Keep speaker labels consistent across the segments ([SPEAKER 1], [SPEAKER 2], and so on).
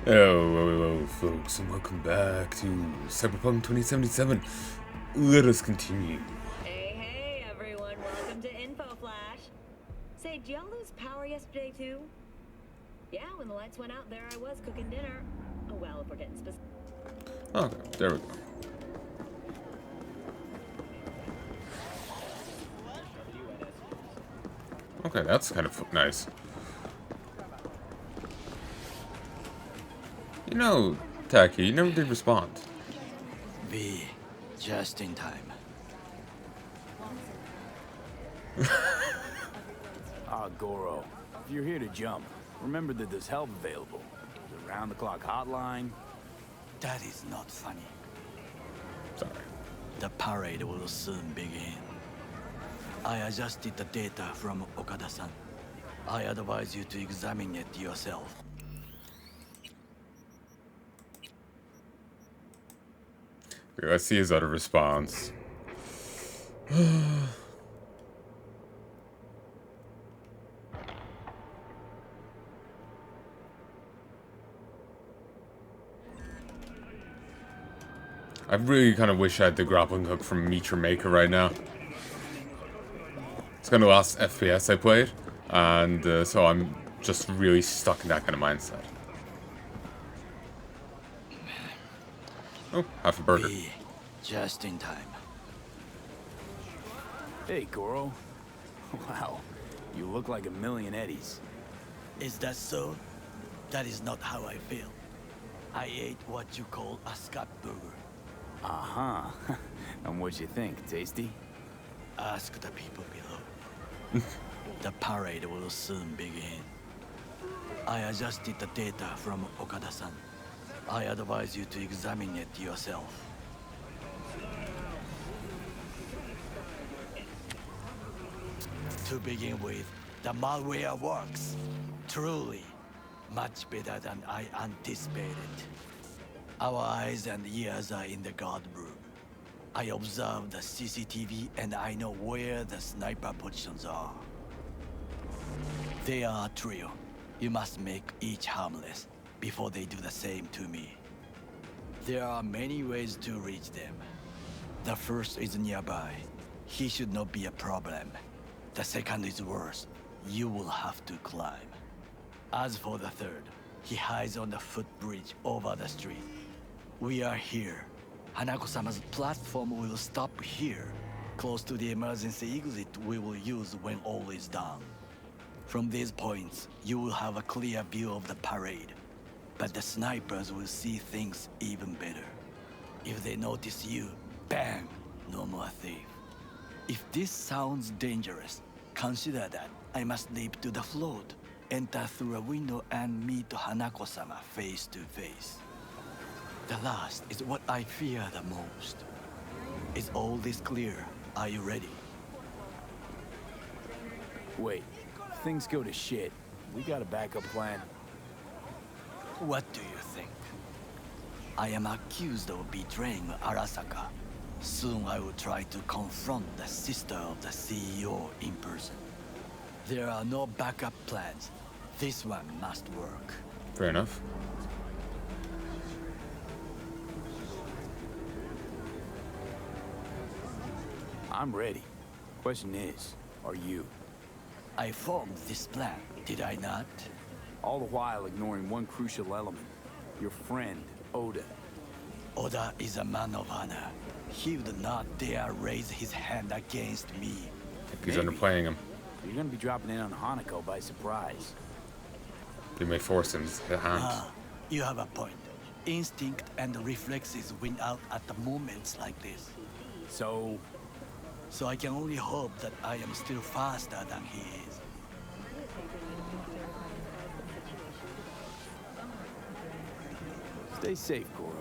[SPEAKER 1] Hello, folks, and welcome back to Cyberpunk 2077. Let us continue.
[SPEAKER 2] Hey, everyone. Welcome to Info Flash. Say, did y'all lose power yesterday, too? Yeah, when the lights went out, there I was cooking dinner. Oh, well, if we're getting specific.
[SPEAKER 1] Okay, there we go. Okay, that's kind of nice. You know, Taki, you never did respond.
[SPEAKER 3] V, just in time.
[SPEAKER 4] Goro, if you're here to jump, remember that there's help available. There's a round-the-clock hotline.
[SPEAKER 3] That is not funny.
[SPEAKER 1] Sorry.
[SPEAKER 3] The parade will soon begin. I adjusted the data from Okada-san. I advise you to examine it yourself.
[SPEAKER 1] Okay, let's see his other response. I really kind of wish I had the grappling hook from Mitra Maker right now. It's kind of the last FPS I played, and so I'm just really stuck in that kind of mindset. Oh, half a burger.
[SPEAKER 3] V, just in time.
[SPEAKER 4] Hey, Goro. Wow, you look like a million eddies.
[SPEAKER 3] Is that so? That is not how I feel. I ate what you call a scat burger.
[SPEAKER 4] Uh-huh. And what you think, tasty?
[SPEAKER 3] Ask the people below. The parade will soon begin. I adjusted the data from Okada-san. I advise you to examine it yourself. To begin with, the malware works. Truly, much better than I anticipated. Our eyes and ears are in the guard room. I observe the CCTV and I know where the sniper positions are. They are a trio. You must make each harmless before they do the same to me. There are many ways to reach them. The first is nearby. He should not be a problem. The second is worse. You will have to climb. As for the third, he hides on the footbridge over the street. We are here. Hanako-sama's platform will stop here, close to the emergency exit we will use when all is done. From these points, you will have a clear view of the parade, but the snipers will see things even better. If they notice you, bang, no more thief. If this sounds dangerous, consider that I must leap to the float, enter through a window and meet Hanako-sama face to face. The last is what I fear the most. Is all this clear? Are you ready?
[SPEAKER 4] Wait, if things go to shit, we got a backup plan.
[SPEAKER 3] What do you think? I am accused of betraying Arasaka. Soon I will try to confront the sister of the CEO in person. There are no backup plans. This one must work.
[SPEAKER 1] Fair enough.
[SPEAKER 4] I'm ready. Question is, are you?
[SPEAKER 3] I formed this plan, did I not?
[SPEAKER 4] All the while ignoring one crucial element. Your friend, Oda.
[SPEAKER 3] Oda is a man of honor. He would not dare raise his hand against me.
[SPEAKER 1] He's
[SPEAKER 4] Maybe.
[SPEAKER 1] underplaying him.
[SPEAKER 4] You're gonna be dropping in on Hanako by surprise.
[SPEAKER 1] They may force him to hand.
[SPEAKER 3] You have a point. Instinct and reflexes win out at the moments like this. So I can only hope that I am still faster than he is.
[SPEAKER 4] Stay safe, Goro.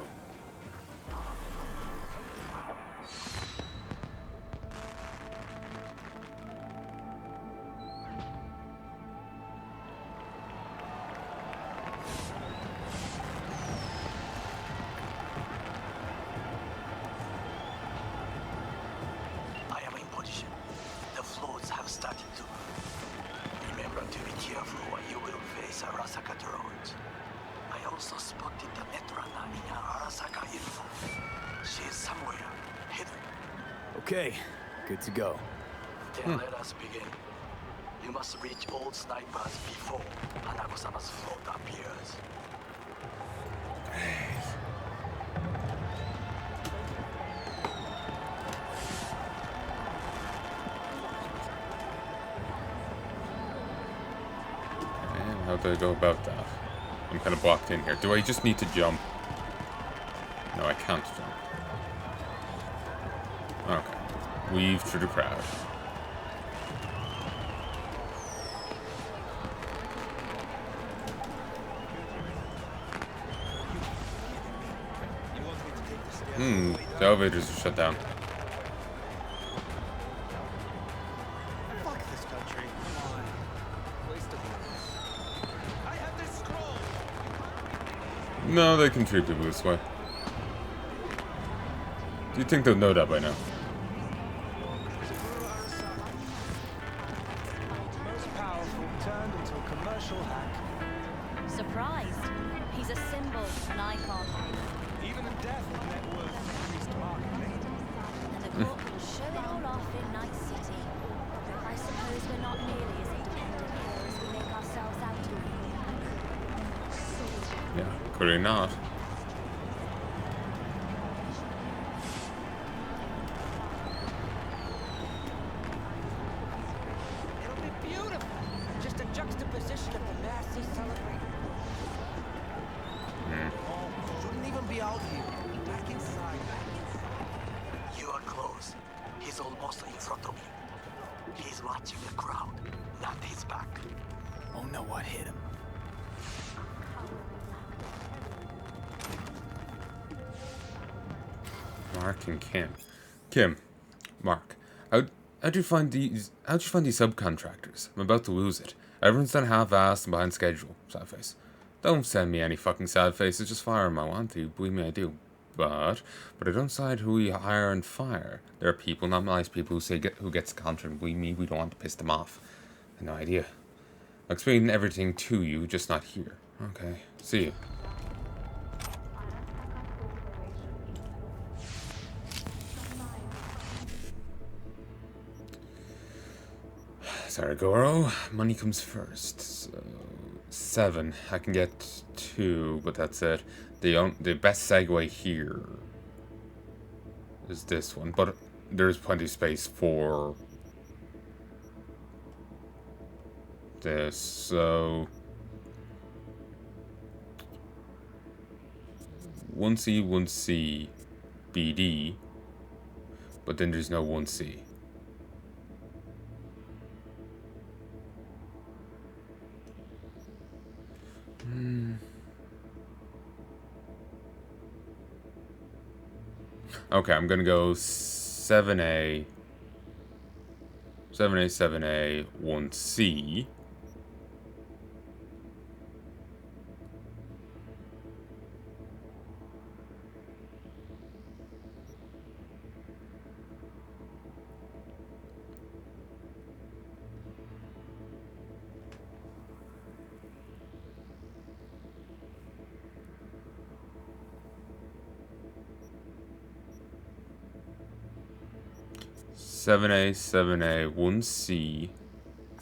[SPEAKER 3] I am in position. The floats have started to move. Remember to be careful or you will face Arasaka drones. I also spotted the Netrunner in Arasaka info. She's somewhere hidden.
[SPEAKER 4] Okay, good to go.
[SPEAKER 3] Then let us begin. You must reach old snipers before Hanako-sama's float appears.
[SPEAKER 1] And how do I go about that? I'm kind of blocked in here. Do I just need to jump? No, I can't jump. Okay. Weave through the crowd. The elevators are shut down.
[SPEAKER 5] Fuck this country. Come on. Waste of words. I have this scroll.
[SPEAKER 1] No, they can treat people this way. Do you think they'll know that by now?
[SPEAKER 5] Most powerful turned into a commercial hack.
[SPEAKER 6] Surprised. He's a symbol, an icon.
[SPEAKER 5] Even in death, net worth increased markedly.
[SPEAKER 6] And the court will show it all off in Night City. I suppose we're not nearly as independent here as we make ourselves out to be.
[SPEAKER 1] Yeah, clearly not.
[SPEAKER 5] It'll be beautiful. Just a juxtaposition of the mass he's celebrating. Oh, shouldn't even be out here. Back inside.
[SPEAKER 3] You are close. He's almost in front of you. He's watching the crowd, not his back.
[SPEAKER 4] Oh no, what hit him?
[SPEAKER 1] Mark and Kim. Kim, Mark, how'd you find these subcontractors? I'm about to lose it. Everyone's done half-assed and behind schedule. Sad face. Don't send me any fucking sad faces, just fire them. I want to. Believe me, I do. But I don't decide who we hire and fire. There are people, not nice people, who gets the contract. Believe me, we don't want to piss them off. I have no idea. I'll explain everything to you, just not here. Okay, see you. Sorry, Goro. Money comes first. So 7. I can get 2, but that's it. The best segue here is this one, but there's plenty of space for this. So 1C, 1C, BD, but then there's no 1C. Okay, I'm gonna go 7A, 1C. Seven A, 1C,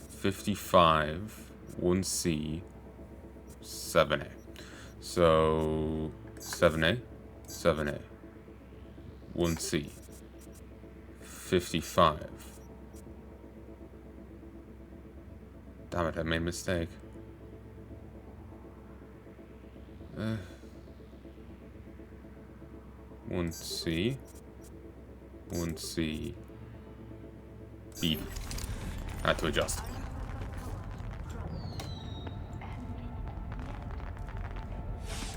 [SPEAKER 1] 55, 1C, 7A. So 7A, 1C, 55. Damn it, I made a mistake. 1C, 1C, BD. I had to adjust.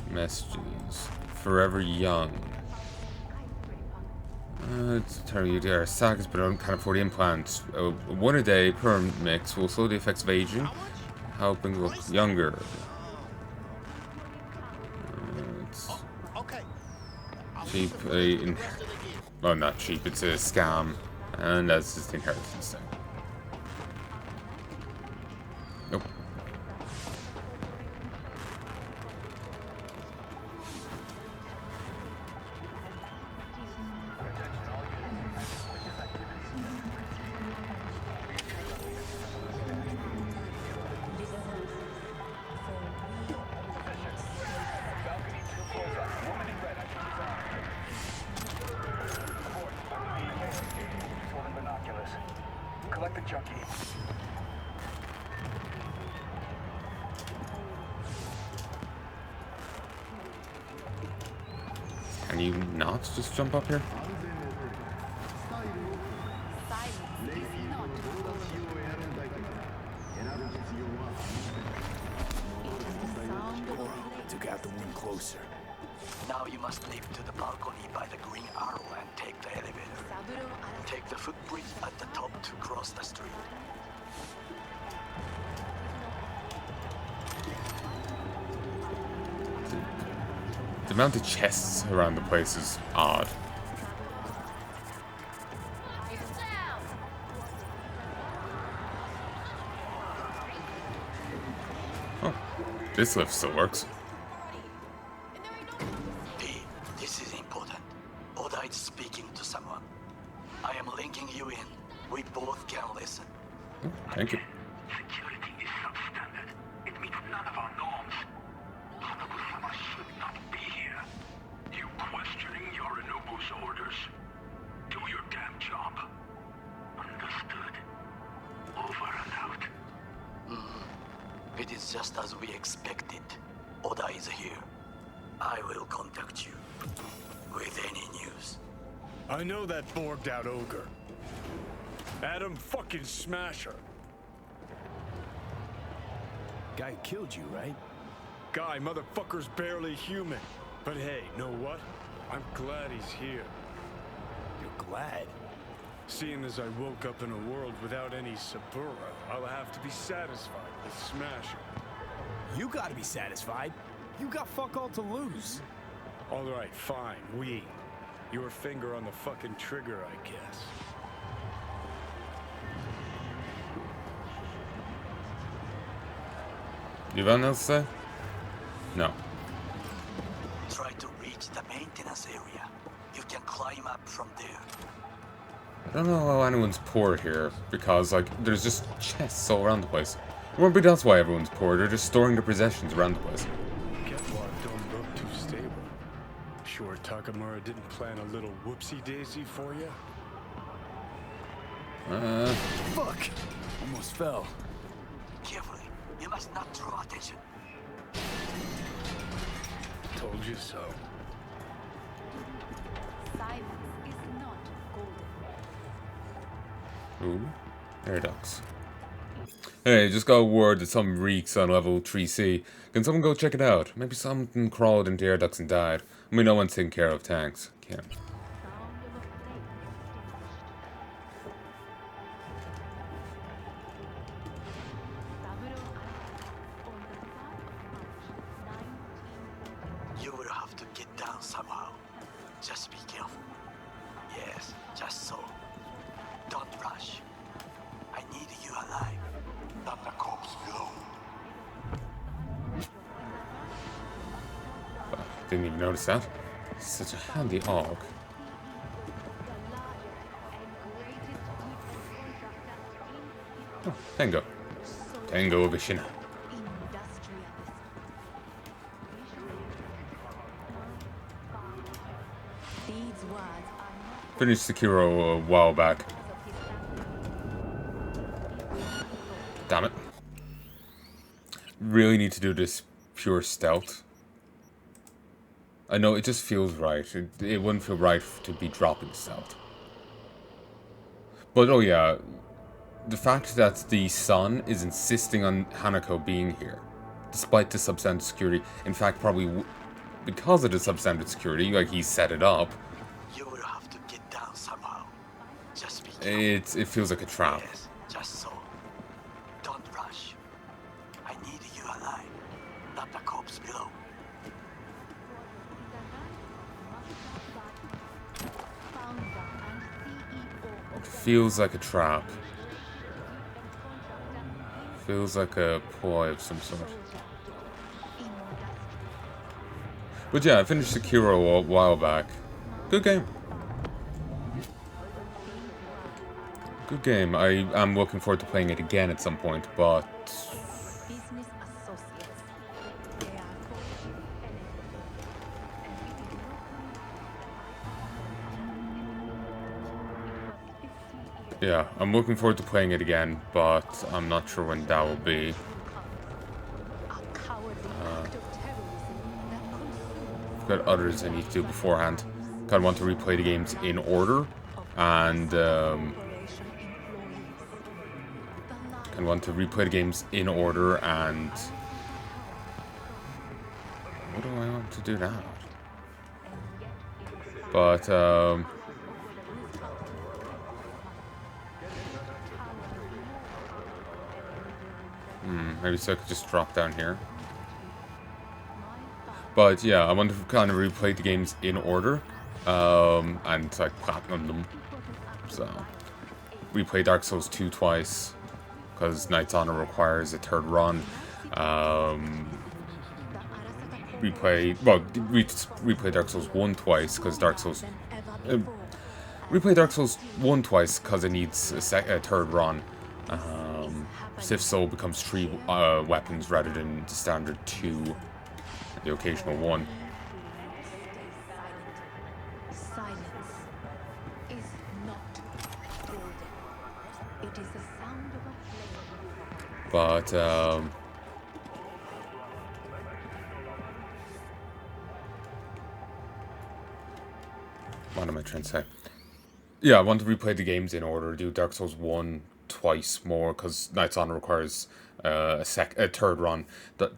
[SPEAKER 1] Messages. Forever Young. It's telling you there are sagas, but I don't kind of afford the implants. One a day per mix will slow the effects of aging, helping look younger. It's cheap. Well, not cheap. It's a scam. And that's just the inheritance thing. Nope. Can you not just jump up here?
[SPEAKER 4] Took out the one closer.
[SPEAKER 3] Now you must leap to the balcony by the green arrow and take the elevator. Take the footbridge at the top to cross the street.
[SPEAKER 1] The amount of chests around the place is odd. Oh, this lift still works.
[SPEAKER 3] P, this is important. Oda is speaking to someone. I am linking you in. We both can listen.
[SPEAKER 1] Thank you.
[SPEAKER 7] Security is substandard. It meets none of our norms. Hanako-sama should not be here. You questioning Yorinobu's orders? Do your damn job. Understood. Over and out.
[SPEAKER 3] It is just as we expected. Oda is here. I will contact you with any news.
[SPEAKER 8] I know that borged out ogre. Adam fucking Smasher.
[SPEAKER 4] Guy killed you, right?
[SPEAKER 8] Guy, motherfucker's barely human. But hey, know what? I'm glad he's here.
[SPEAKER 4] You're glad?
[SPEAKER 8] Seeing as I woke up in a world without any Saburo, I'll have to be satisfied with Smasher.
[SPEAKER 4] You gotta be satisfied. You got fuck all to lose.
[SPEAKER 8] Alright, fine, we. Your finger on the fucking trigger, I guess.
[SPEAKER 1] You have anything else to say? No.
[SPEAKER 3] Try to reach the maintenance area. You can climb up from there.
[SPEAKER 1] I don't know how anyone's poor here, because, like, there's just chests all around the place. Maybe that's why everyone's poor, they're just storing their possessions around the place.
[SPEAKER 8] Ketlock don't look too stable. Sure Takamura didn't plan a little whoopsie-daisy for you?
[SPEAKER 4] Fuck! Almost fell.
[SPEAKER 3] Carefully. You must not draw attention.
[SPEAKER 8] Told you so.
[SPEAKER 6] Silence is not golden.
[SPEAKER 1] Ooh, air ducts. Hey, just got a word that something reeks on level 3C. Can someone go check it out? Maybe something crawled into air ducts and died. I mean, no one's taking care of tanks. Kim.
[SPEAKER 6] Sound of a flame extinguished.
[SPEAKER 3] You will have to get down somehow. Just be careful. Yes, just so. Don't rush. I need you alive. Not the corpse below.
[SPEAKER 1] Didn't even notice that. Such a handy AUG. Oh, Tango. Tango Vishina. Finished Sekiro a while back. Damn it. Really need to do this pure stealth. I know, it just feels right. It wouldn't feel right to be dropping stealth. But oh yeah, the fact that the son is insisting on Hanako being here, despite the substandard security, in fact probably because of the substandard security, like he set it up,
[SPEAKER 3] You will have to get down somehow. Just be careful.
[SPEAKER 1] it feels like a trap.
[SPEAKER 3] Yes, just so. Don't rush. I need you alive. Not the corpse below.
[SPEAKER 1] It feels like a trap. Feels like a ploy of some sort. But yeah, I finished Sekiro a while back. Good game. Good game. I am looking forward to playing it again at some point, but...
[SPEAKER 6] Business associates. They are
[SPEAKER 1] yeah, I'm looking forward to playing it again, but I'm not sure when that will be.
[SPEAKER 6] a cowardly act of terrorism that consumes
[SPEAKER 1] got others I need to do beforehand. Kind of want to replay the games in order, and kind of want to replay the games in order, and what do I want to do now? But maybe so I could just drop down here. But yeah, I want to kind of replay the games in order, and like platinum them. So replay Dark Souls 2 twice, because Knight's Honor requires a third run. Replay Dark Souls 1 twice, because replay Dark Souls 1 twice, because it needs a third run. Sif Soul becomes 3 weapons rather than the standard 2, the occasional 1.
[SPEAKER 6] Silence is not golden. It is the sound of a flame.
[SPEAKER 1] But what am I trying to say? Yeah, I want to replay the games in order. Do Dark Souls 1 twice more, because Knight's Honor requires a third run.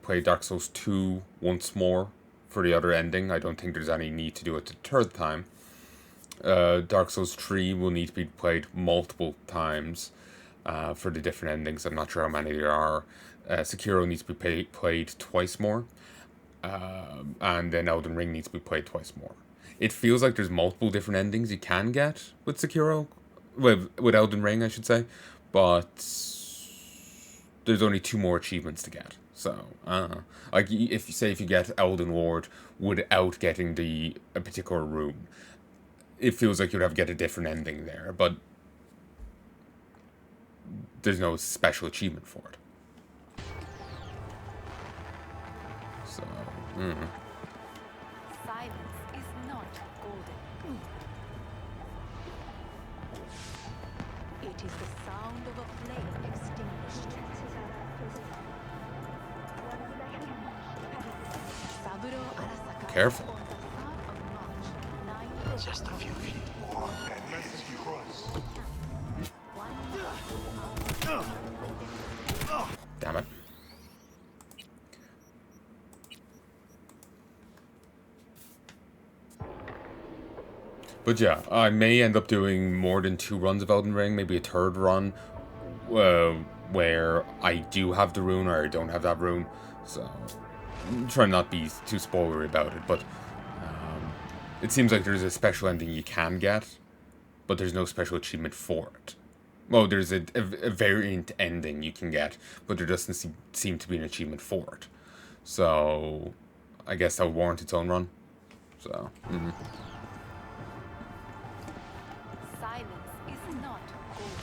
[SPEAKER 1] Play Dark Souls 2 once more for the other ending. I don't think there's any need to do it the third time. Dark Souls 3 will need to be played multiple times for the different endings. I'm not sure how many there are. Sekiro needs to be played twice more. And then Elden Ring needs to be played twice more. It feels like there's multiple different endings you can get with Sekiro. With Elden Ring, I should say. But there's only 2 more achievements to get. So, like, if you get Elden Lord without getting a particular room, it feels like you'd have to get a different ending there. But there's no special achievement for it. So,
[SPEAKER 6] Silence is not golden. It is the sound of a flame extinguished. Saburo Arasaka
[SPEAKER 1] Careful.
[SPEAKER 6] on the 3rd of March,
[SPEAKER 3] Just a few feet more and heads cross.
[SPEAKER 1] damn it. But yeah, I may end up doing more than 2 runs of Elden Ring, maybe a third run, where I do have the rune or I don't have that rune. So, I'm trying not to be too spoilery about it, but it seems like there's a special ending you can get, but there's no special achievement for it. Well, there's a variant ending you can get, but there doesn't seem to be an achievement for it. So, I guess that would warrant its own run. So,
[SPEAKER 6] silence is not golden.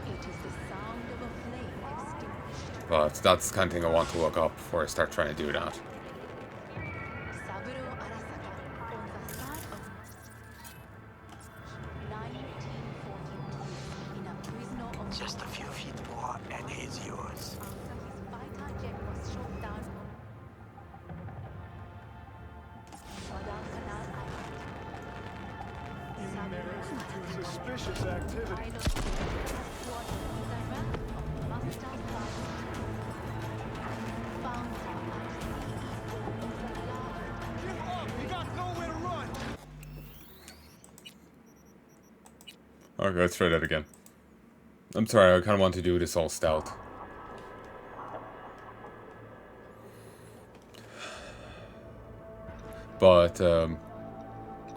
[SPEAKER 6] It is the sound of a flame extinguished.
[SPEAKER 1] but that's the kind of thing I want to look up before I start trying to do that.
[SPEAKER 6] Saburo Arasaka on the 3rd of 1942 in a prisoner of
[SPEAKER 3] Just a few feet more and he's yours.
[SPEAKER 6] after his fighter jet was shot down on Guadalcanal Island.
[SPEAKER 8] Suspicious activity.
[SPEAKER 5] You got nowhere to run!
[SPEAKER 1] Okay, let's try that again. I'm sorry, I kind of want to do this all stealth. But,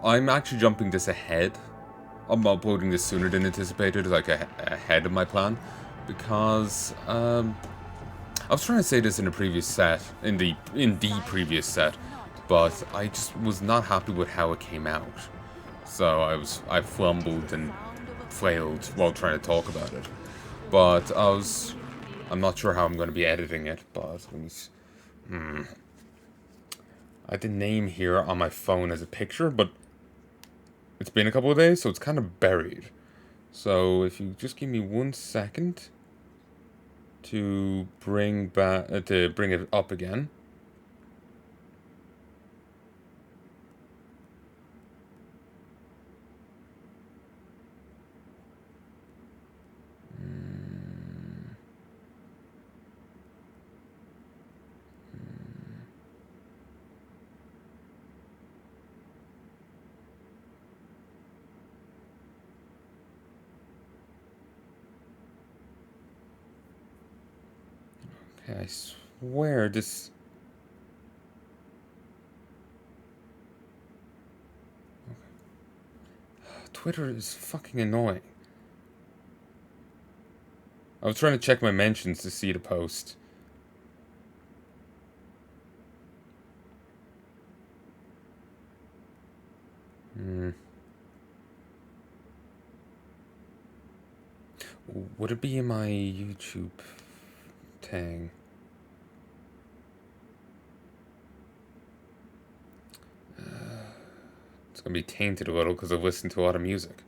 [SPEAKER 1] I'm actually jumping this ahead. I'm uploading this sooner than anticipated, like ahead of my plan. Because, I was trying to say this in the previous set, in the previous set, but I just was not happy with how it came out. So I fumbled and flailed while trying to talk about it. But I'm not sure how I'm going to be editing it, but let me see. I had the name here on my phone as a picture, but it's been a couple of days, so it's kind of buried. So if you just give me 1 second. to bring back to bring it up again. Okay, I swear this. Twitter is fucking annoying. I was trying to check my mentions to see the post. Would it be in my YouTube thing? It's gonna be tainted a little because I've listened to a lot of music.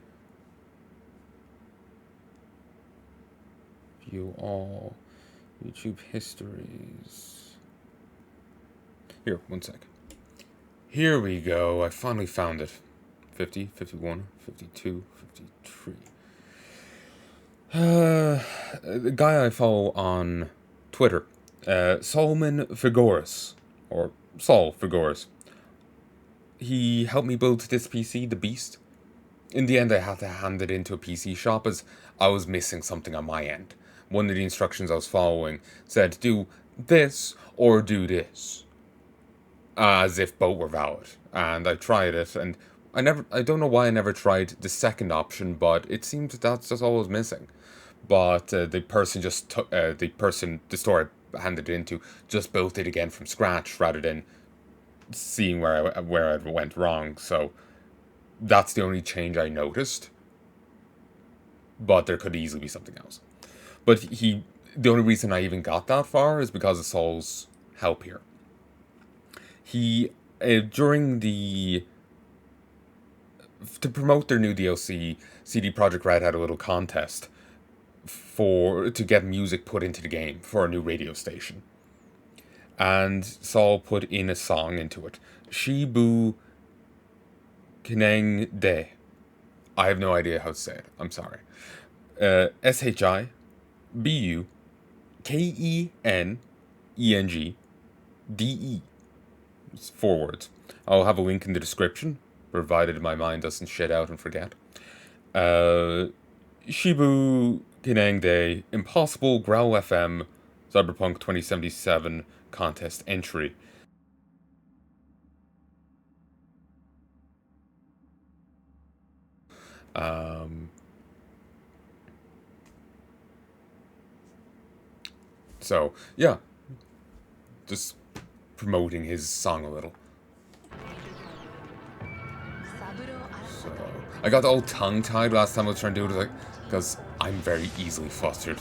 [SPEAKER 1] View all YouTube histories. Here, one sec. Here we go. I finally found it. 50, 51, 52, 53. The guy I follow on Twitter, Solomon Figoris, or Sol Figoris. He helped me build this PC, the Beast. In the end, I had to hand it into a PC shop as I was missing something on my end. One of the instructions I was following said, do this or do this. As if both were valid. And I tried it, and I don't know why I never tried the second option, but it seemed that's just all I was missing. But the person just took, the store I handed it into just built it again from scratch rather than seeing where I went wrong. So that's the only change I noticed. But there could easily be something else. But the only reason I even got that far is because of Saul's help here. He, during to promote their new DLC, CD Projekt Red had a little contest to get music put into the game for a new radio station. And Saul put in a song into it. Shibu Kineng De. I have no idea how to say it. I'm sorry. SHIBU KENENG DE. It's 4 words. I'll have a link in the description, provided my mind doesn't shit out and forget. Shibu Kineng De, Impossible Growl FM, Cyberpunk 2077 contest entry. So, yeah. Just promoting his song a little. So, I got all tongue-tied last time I was trying to do it, because I'm very easily flustered.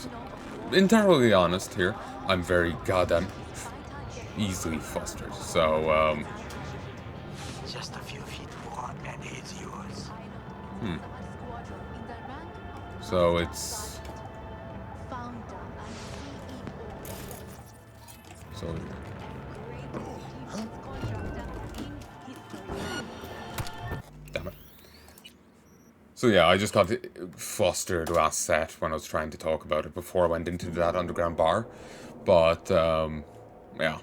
[SPEAKER 1] Entirely honest here, I'm very goddamn easily flustered. So,
[SPEAKER 3] Just a few feet more and it's yours.
[SPEAKER 1] So it's... So... Damn it. So yeah, I just got flustered last set when I was trying to talk about it before I went into that underground bar. But, yeah.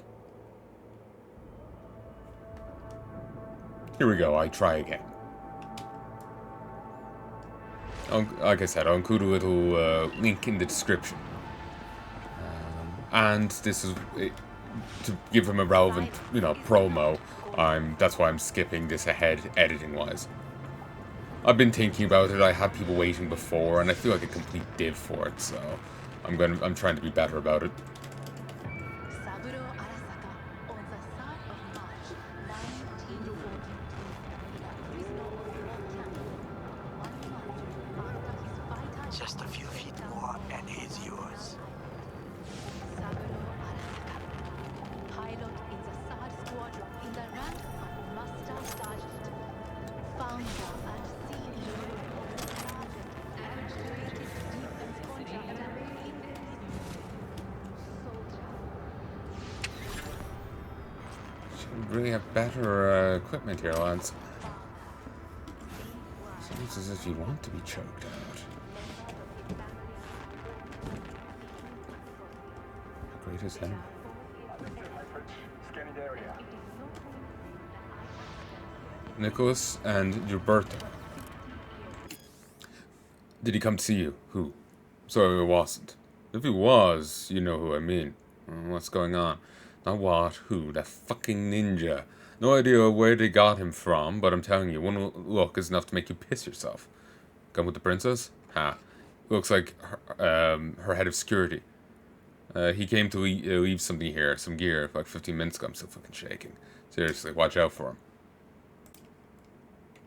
[SPEAKER 1] Here we go, I try again. Like I said, I'll include a little link in the description. And this is, to give him a relevant, promo, that's why I'm skipping this ahead, editing-wise. I've been thinking about it, I had people waiting before, and I feel like a complete div for it, so I'm trying to be better about it.
[SPEAKER 3] Just a few feet more and it's yours.
[SPEAKER 6] Pilot in the third squadron in the rank of Master Sergeant. Founder and CEO of the Average Defense Contractor.
[SPEAKER 1] really have better equipment here, lads. Seems as if you want to be choked out. How great is him? Nicholas and Gilberto. Did he come to see you? Who? So it wasn't. If he was, you know who I mean. What's going on? Not what, who, that fucking ninja. No idea where they got him from, but I'm telling you, one look is enough to make you piss yourself. Come with the princess? Ha. Looks like her head of security. He came to leave something here, some gear, like 15 minutes ago. I'm still fucking shaking. Seriously, watch out for him.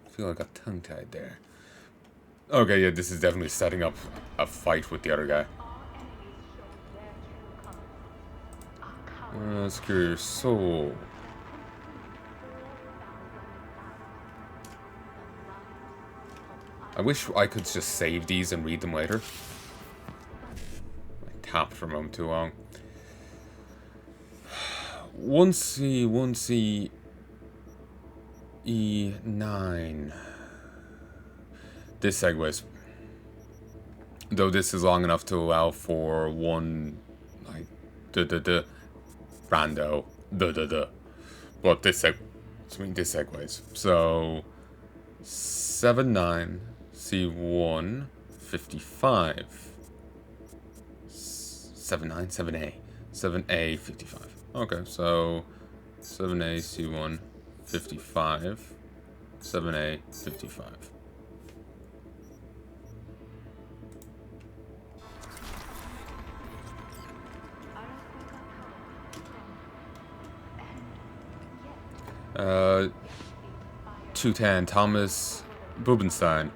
[SPEAKER 1] I feel like I got tongue-tied there. Okay, yeah, this is definitely setting up a fight with the other guy. Secure your soul. I wish I could just save these and read them later. I tapped for a moment too long. 1C, 1C, E9. This segues. Though this is long enough to allow for one, like, rando, But this segues. So, 7-9, C1, 55. 7-9, 7A. 7A, 55. Okay, so 7A, C1, 55. 7A, 55. Uh, 210, Thomas Bubenstein.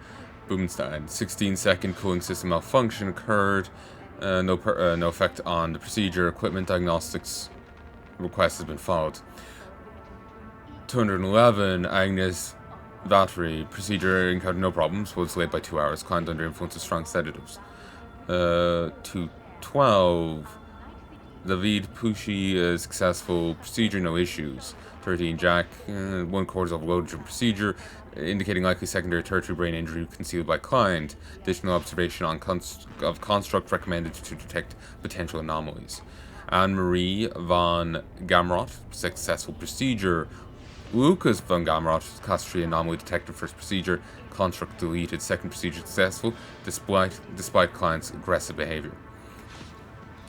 [SPEAKER 1] 16-second cooling system malfunction occurred. No effect on the procedure. Equipment diagnostics request has been followed. 211, Agnes battery. Procedure encountered no problems. Was delayed by 2 hours. Client under influence of strong sedatives. 212, David Pucci, successful procedure, no issues. 13, Jack, 1 quarter overloaded during procedure, indicating likely secondary tertiary brain injury concealed by client. Additional observation of construct recommended to detect potential anomalies. Anne-Marie von Gamrot, successful procedure. Lucas von Gamrot, class 3 anomaly detected first procedure. Construct deleted, second procedure successful, despite client's aggressive behavior.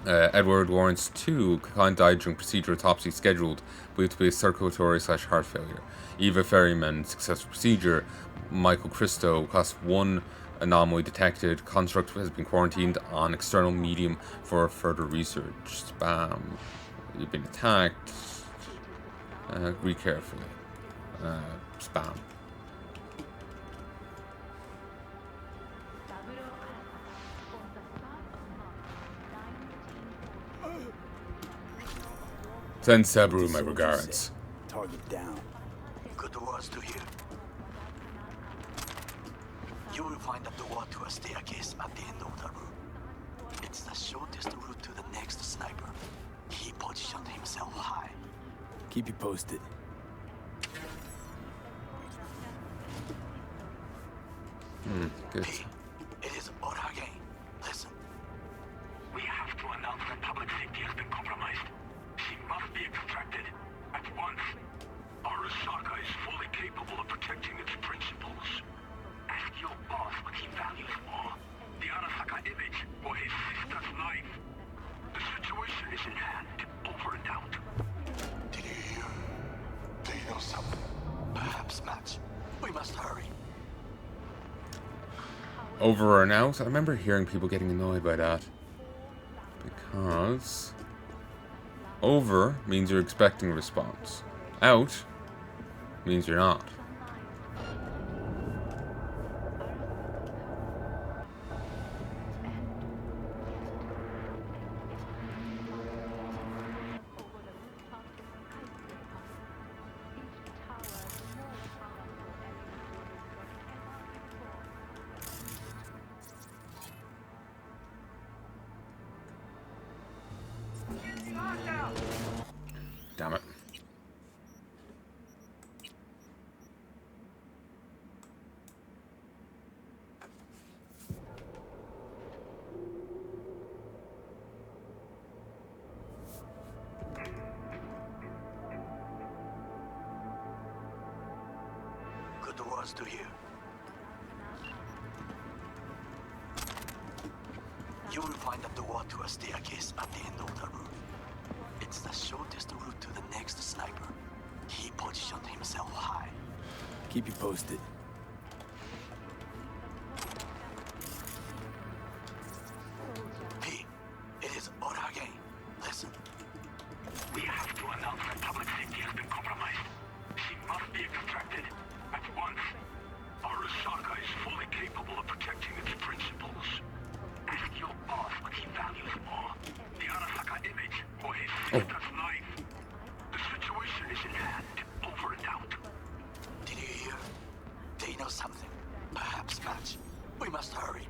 [SPEAKER 1] Edward Lawrence 2, client died during procedure autopsy scheduled, believed to be a circulatory/heart failure. Eva Ferryman, successful procedure. Michael Christo, class 1 anomaly detected. Construct has been quarantined on external medium for further research. Spam. You've been attacked. Read carefully. Spam. Send Sabru my regards.
[SPEAKER 4] Target down.
[SPEAKER 3] Good words to hear. You will find a door to a staircase at the end of the room. It's the shortest route to the next sniper. He positioned himself high.
[SPEAKER 4] Keep you posted.
[SPEAKER 1] Good.
[SPEAKER 3] P, it is order again. Listen.
[SPEAKER 7] We have to announce that public safety has been compromised. She must be extracted at once. Arasaka is fully capable of protecting its principles. Ask your boss what he values more, the Arasaka image or his sister's life. The situation is in hand. Over and out.
[SPEAKER 3] Did you hear? Do you know something? Perhaps match. We must hurry.
[SPEAKER 1] Over and out? I remember hearing people getting annoyed by that. Because over means you're expecting a response. Out means you're not. Damn it.
[SPEAKER 3] good words to hear. You will find a door to a staircase at the end of the room. It's the shortest route to the next sniper. He positioned himself high.
[SPEAKER 4] Keep you posted.
[SPEAKER 3] P, it is order again. Listen.
[SPEAKER 7] We have to announce that public safety has been compromised. She must be extracted at once. Arasaka is fully capable of protecting its principles. Ask your boss what he values more. The Arasaka image or his sister's life. The situation is in hand. Over and out.
[SPEAKER 3] Did you hear? They know something. Perhaps much. We must hurry.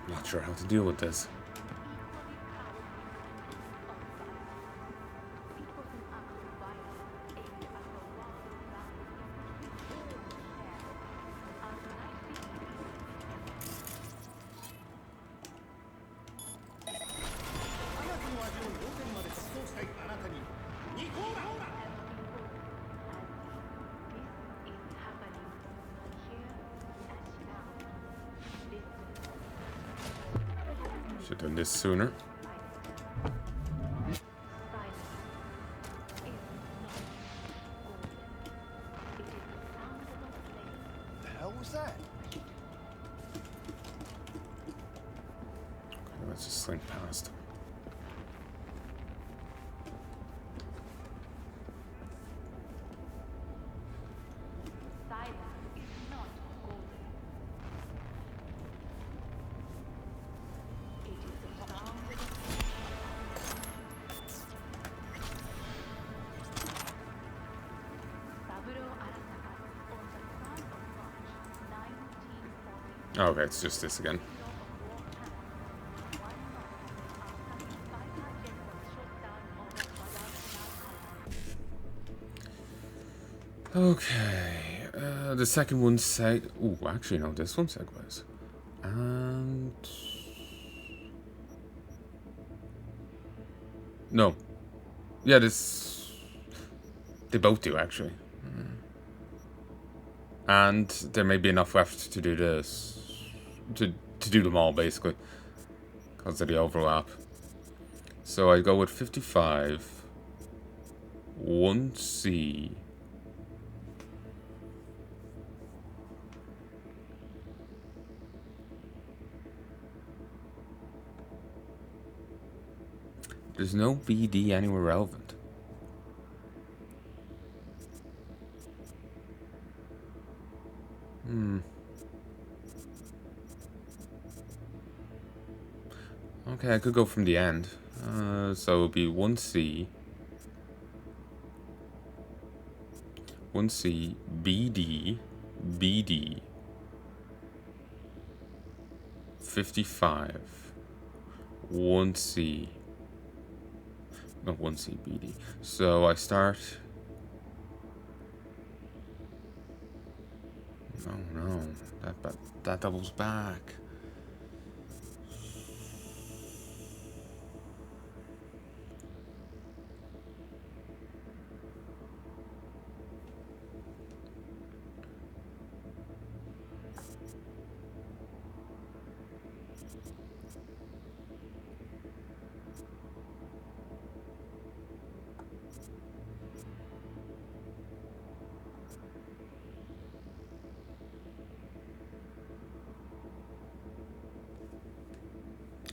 [SPEAKER 1] Not sure how to deal with this. Should have done this sooner.
[SPEAKER 3] The hell was that?
[SPEAKER 1] Okay, let's just slink past. Okay, it's just this again. Okay, the second one ooh, actually no, this one segues. And no, yeah, this they both do actually. And there may be enough left to do this. To do them all, basically. Because of the overlap. So I go with 55. 1C. There's no BD anywhere relevant. Okay, I could go from the end. So it would be 1C. 1C, BD, BD. 55. 1C. No, 1C, BD. So I start... Oh no, that doubles back.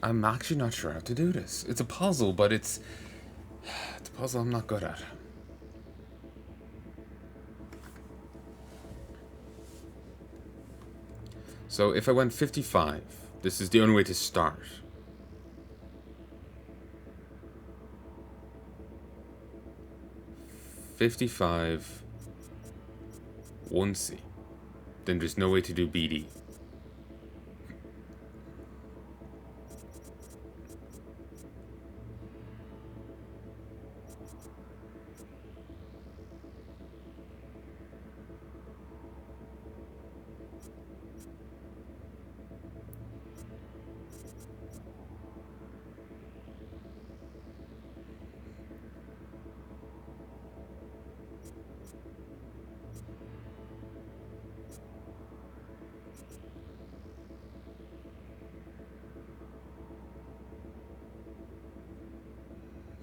[SPEAKER 1] I'm actually not sure how to do this. It's a puzzle, but it's a puzzle I'm not good at. So if I went 55, this is the only way to start. 55 1C. Then there's no way to do BD.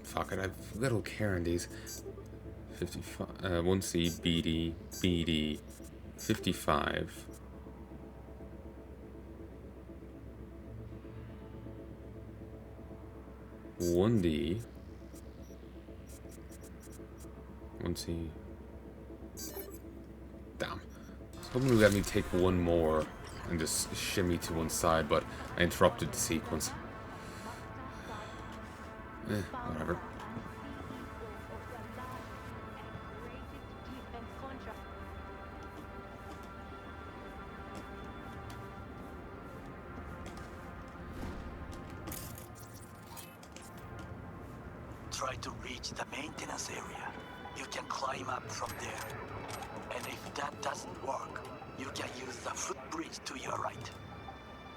[SPEAKER 1] Fuck it, I have little care in these. 55, 1C, BD, BD, 55. One D, 1C. Damn. I was hoping to let me take one more and just shimmy to one side, but I interrupted the sequence. Whatever.
[SPEAKER 3] Try to reach the maintenance area. You can climb up from there. And if that doesn't work, you can use the footbridge to your right.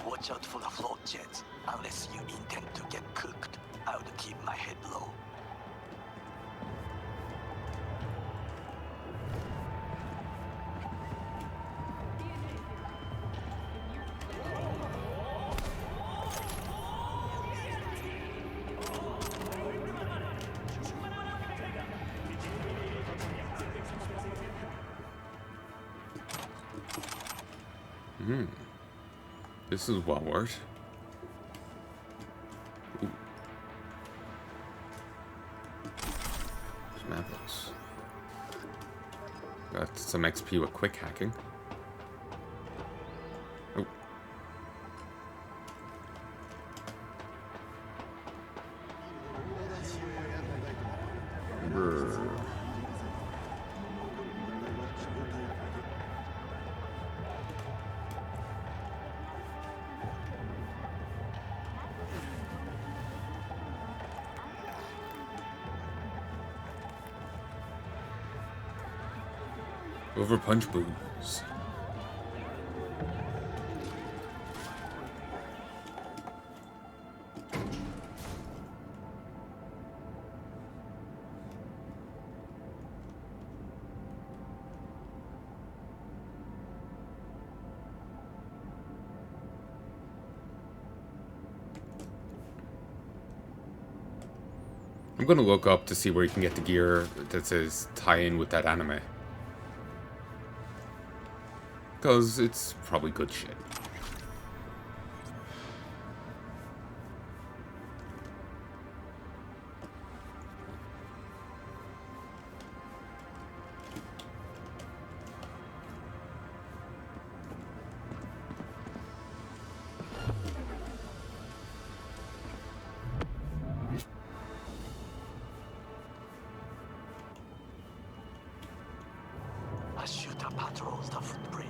[SPEAKER 3] Watch out for the float jets, unless you intend to get cooked. I would keep my head low.
[SPEAKER 1] This is well worth. Ooh. Some apples. Got some XP with quick hacking. Oh. Brr. Over punch booms. I'm gonna look up to see where you can get the gear that says tie in with that anime. Because it's probably good shit.
[SPEAKER 3] A shooter patrols the footbridge.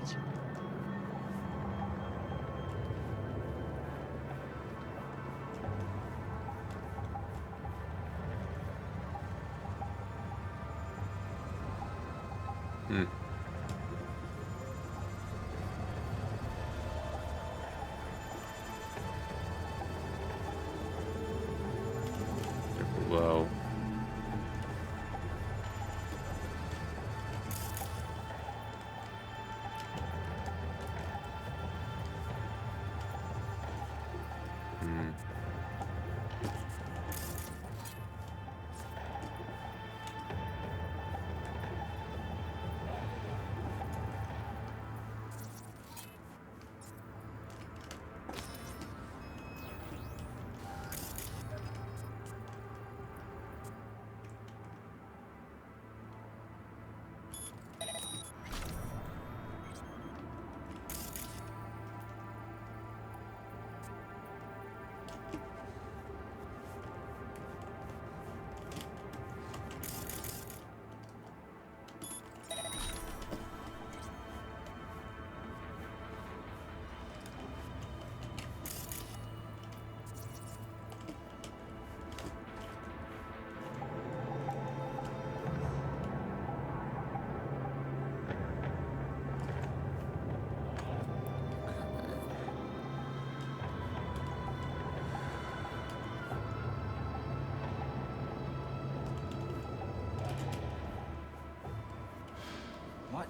[SPEAKER 1] Whoa.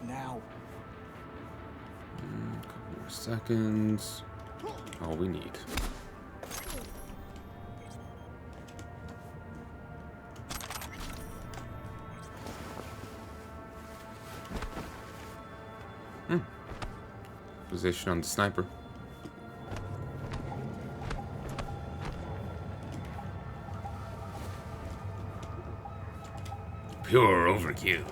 [SPEAKER 3] now.
[SPEAKER 1] Couple more seconds. All we need. Position on the sniper. Pure overkill.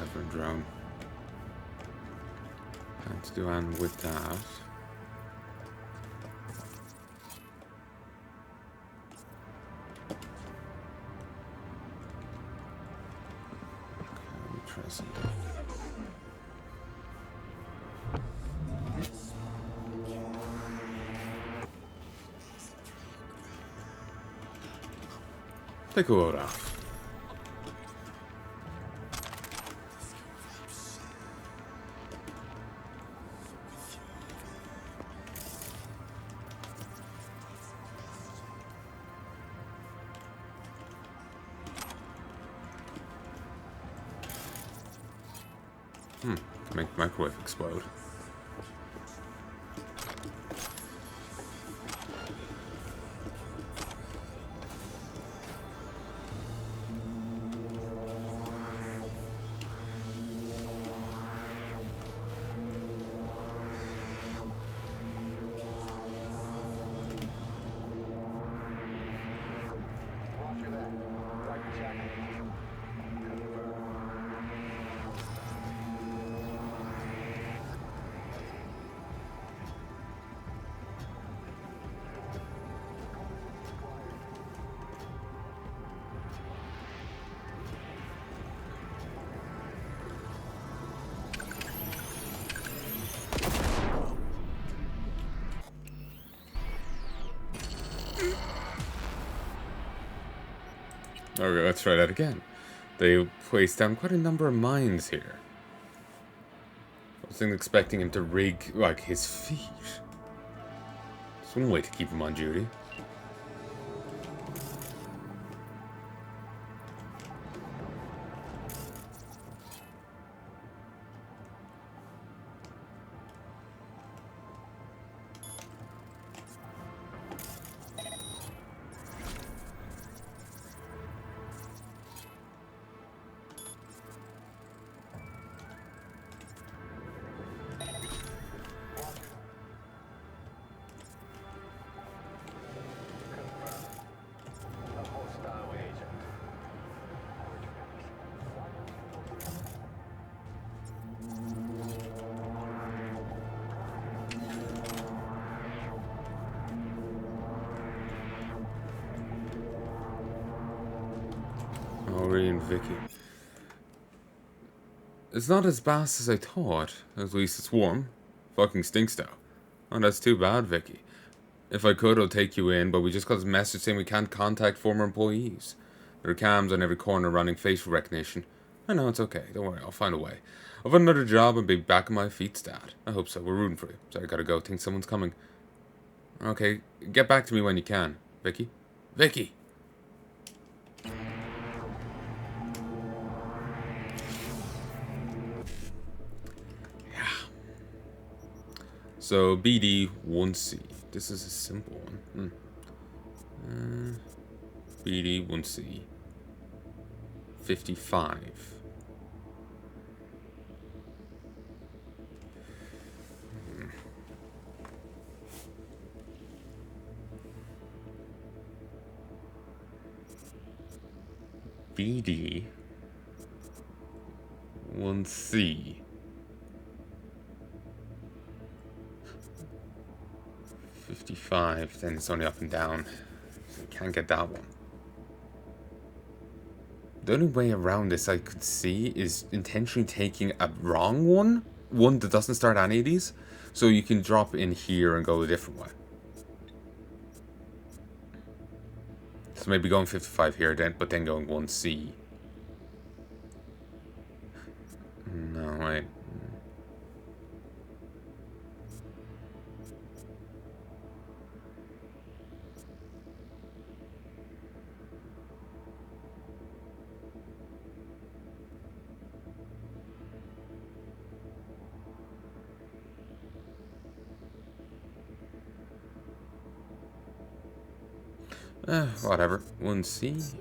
[SPEAKER 1] Ever drone. Let's do on with that. Okay, let me try something. Take a load off. Make the microwave explode. Okay, let's try that again. They placed down quite a number of mines here. I wasn't expecting him to rig, like, his feet. It's one way to keep him on duty. Ori and Vicky. It's not as fast as I thought. At least it's warm. Fucking stinks though. Oh, that's too bad, Vicky. If I could, I'll take you in, but we just got a message saying we can't contact former employees. There are cams on every corner running facial recognition. I know, it's okay. Don't worry, I'll find a way. I'll find another job and be back on my feet, Dad. I hope so. We're rooting for you. So I gotta go. Think someone's coming. Okay, get back to me when you can. Vicky? Vicky! So, BD 1C. This is a simple one. BD 1C. 55. BD 1C. 55, then it's only up and down. So you can't get that one. The only way around this I could see is intentionally taking a wrong one that doesn't start any of these, so you can drop in here and go a different way. So maybe going 55 here, but then going 1C. No, Wait. Whatever. 1C.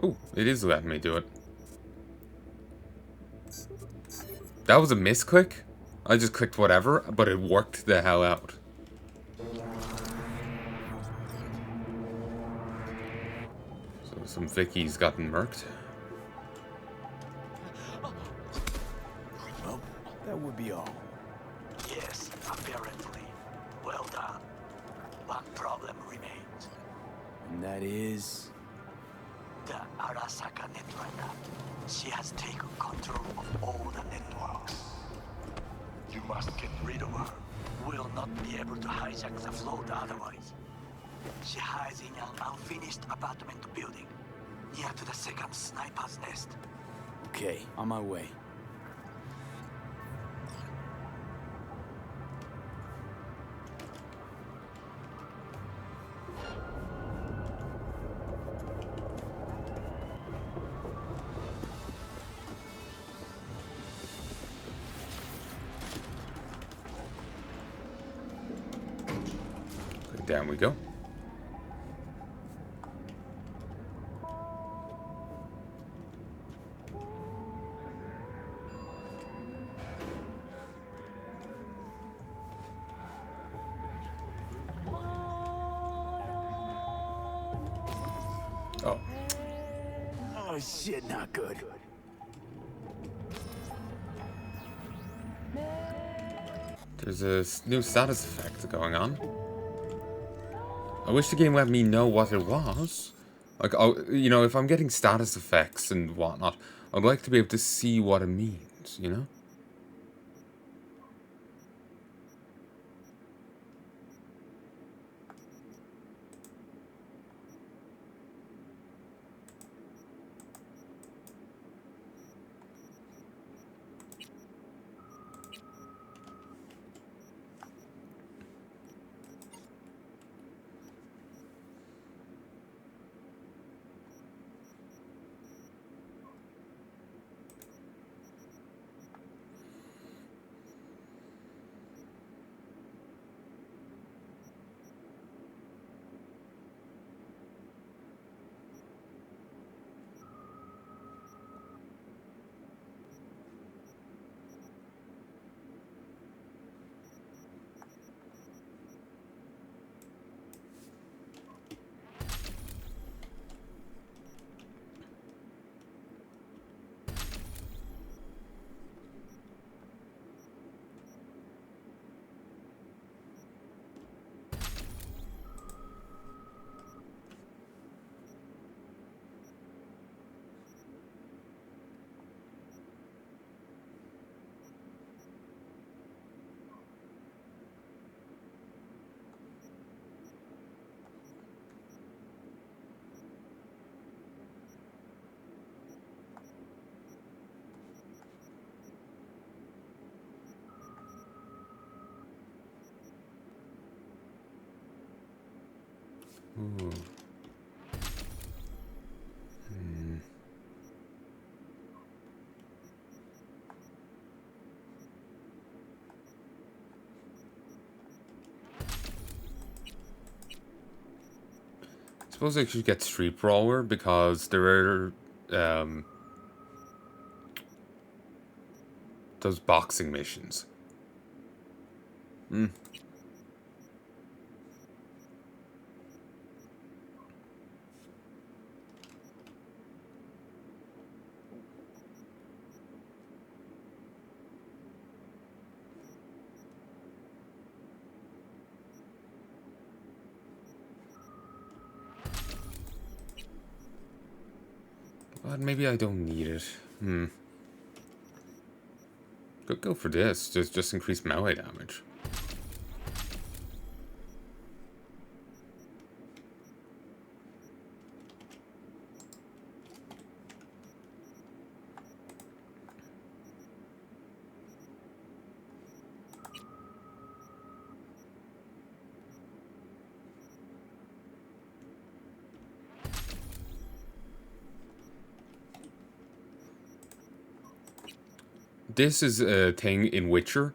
[SPEAKER 1] Oh, it is letting me do it. That was a misclick. I just clicked whatever, but it worked the hell out. So some Vicky's gotten murked.
[SPEAKER 3] Well, that would be all.
[SPEAKER 7] Yes, apparently. Well done. One problem remains.
[SPEAKER 4] And that is...
[SPEAKER 7] The Arasaka network. She has taken control of all the networks. You must get rid of her. We'll not be able to hijack the float otherwise. She hides in an unfinished apartment building, near to the second sniper's nest.
[SPEAKER 4] Okay, on my way.
[SPEAKER 1] Down we go. Oh.
[SPEAKER 4] Oh shit, not good.
[SPEAKER 1] There's a new status effect going on. I wish the game let me know what it was. Like, you know, if I'm getting status effects and whatnot, I'd like to be able to see what it means, you know? Ooh. Suppose I should get Street Brawler because there are those boxing missions. But maybe I don't need it. Could go for this. Just increase melee damage. this is a thing in Witcher.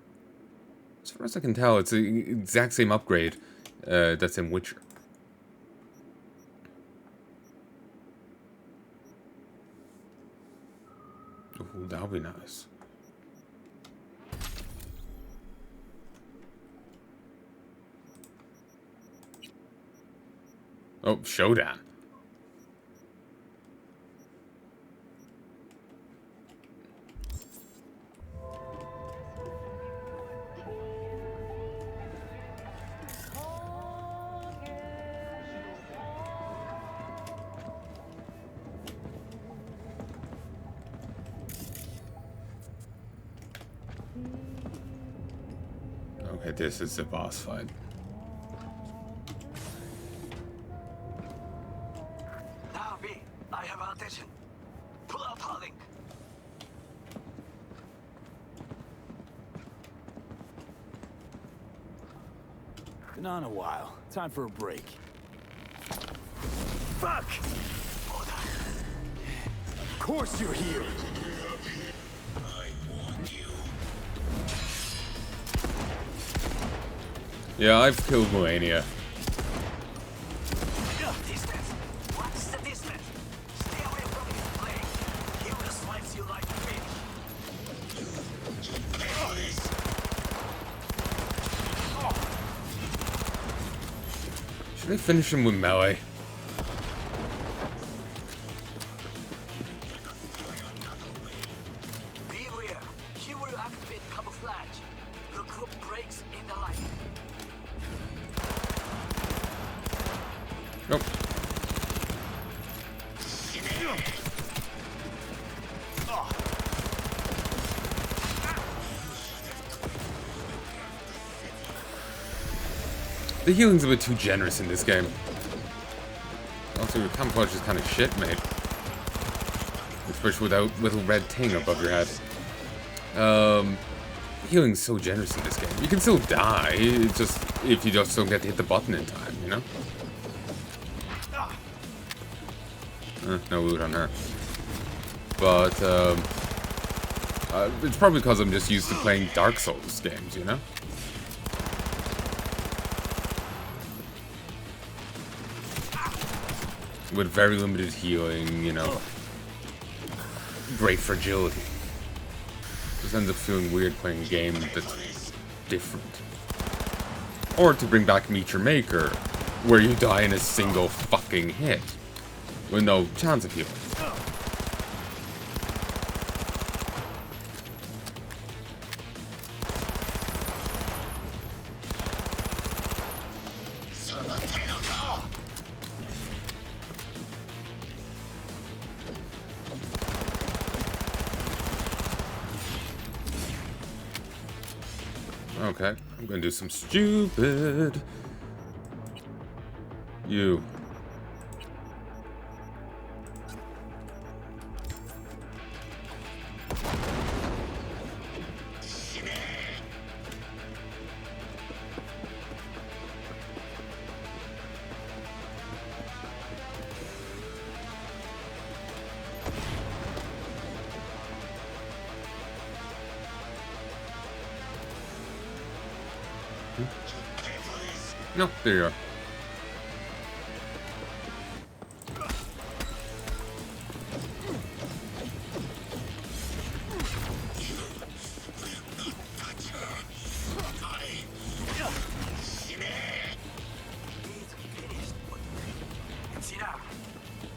[SPEAKER 1] As far as I can tell, it's the exact same upgrade that's in Witcher. Ooh, that'll be nice. Oh, Showdown. Okay, this is the boss fight.
[SPEAKER 3] Now, B, I have attention. Pull out our link.
[SPEAKER 4] Been on a while. Time for a break. Fuck! Of course you're here!
[SPEAKER 1] Yeah, I've killed Melania.
[SPEAKER 3] Distance. What's the distance? Stay away from his blade. He will slice you like fish.
[SPEAKER 1] Should I finish him with melee?
[SPEAKER 3] Beware. He will activate camouflage. The group breaks in the light.
[SPEAKER 1] Nope. The healing's a bit too generous in this game. Also, your camouflage is kind of shit, mate. Especially without little red thing above your head. Healing's so generous in this game. You can still die, it's just if you just don't get to hit the button in time, you know? No loot on her. But, it's probably because I'm just used to playing Dark Souls games, you know? With very limited healing, you know. Great fragility. Just ends up feeling weird playing a game that's different. Or to bring back Meet Your Maker, where you die in a single fucking hit. With no chance of healing. Okay, I'm gonna do some stupid. You. No, there you are.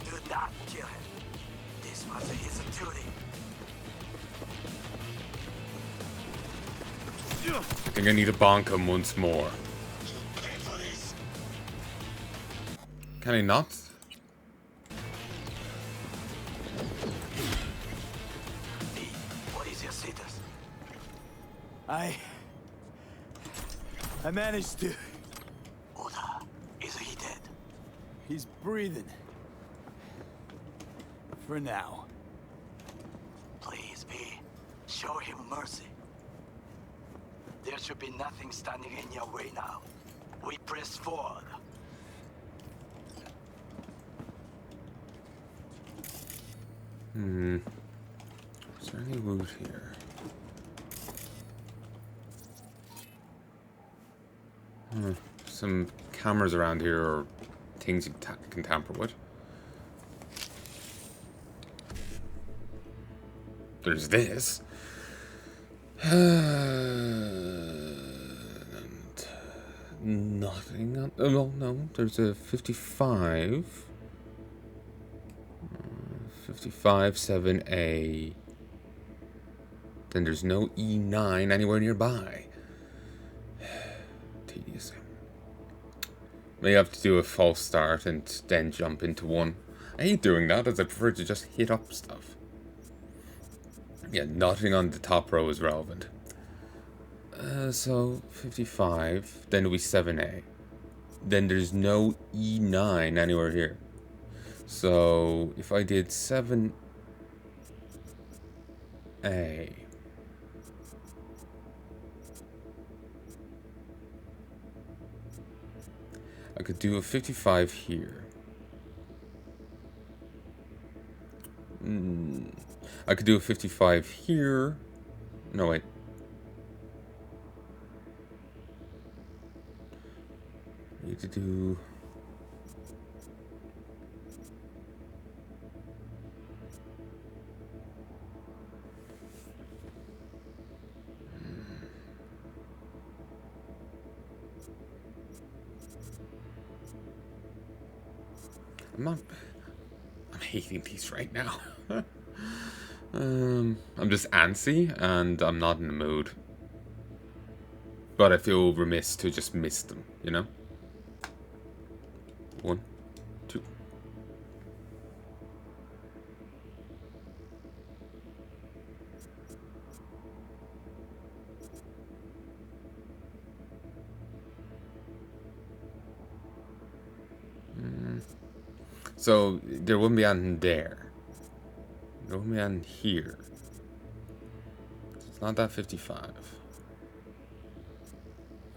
[SPEAKER 3] Do not kill him. This was his duty.
[SPEAKER 1] I think I need to bonk him once more. Can I not?
[SPEAKER 3] What is your status?
[SPEAKER 4] I managed to...
[SPEAKER 3] Oda, is he dead?
[SPEAKER 4] He's breathing. For now.
[SPEAKER 3] Please, B. Show him mercy. There should be nothing standing in your way now. We press forward.
[SPEAKER 1] Is there any loot here? Some cameras around here, or things you can tamper with. There's this. And nothing on... Oh, well, no. There's a 55. 55, 7A. Then there's no E9 anywhere nearby. Tedious. May have to do a false start and then jump into one. I hate doing that, as I prefer to just hit up stuff. Yeah, nothing on the top row is relevant. So 55, then it'll be 7A. Then there's no E9 anywhere here. So if I did 7A, I could do a 55 here. I could do a 55 here. No, wait. I need to do... I'm hating these right now. I'm just antsy, and I'm not in the mood. But I feel remiss to just miss them, you know? 1, 2. So there wouldn't be anything there. There wouldn't be anything here. It's not that 55.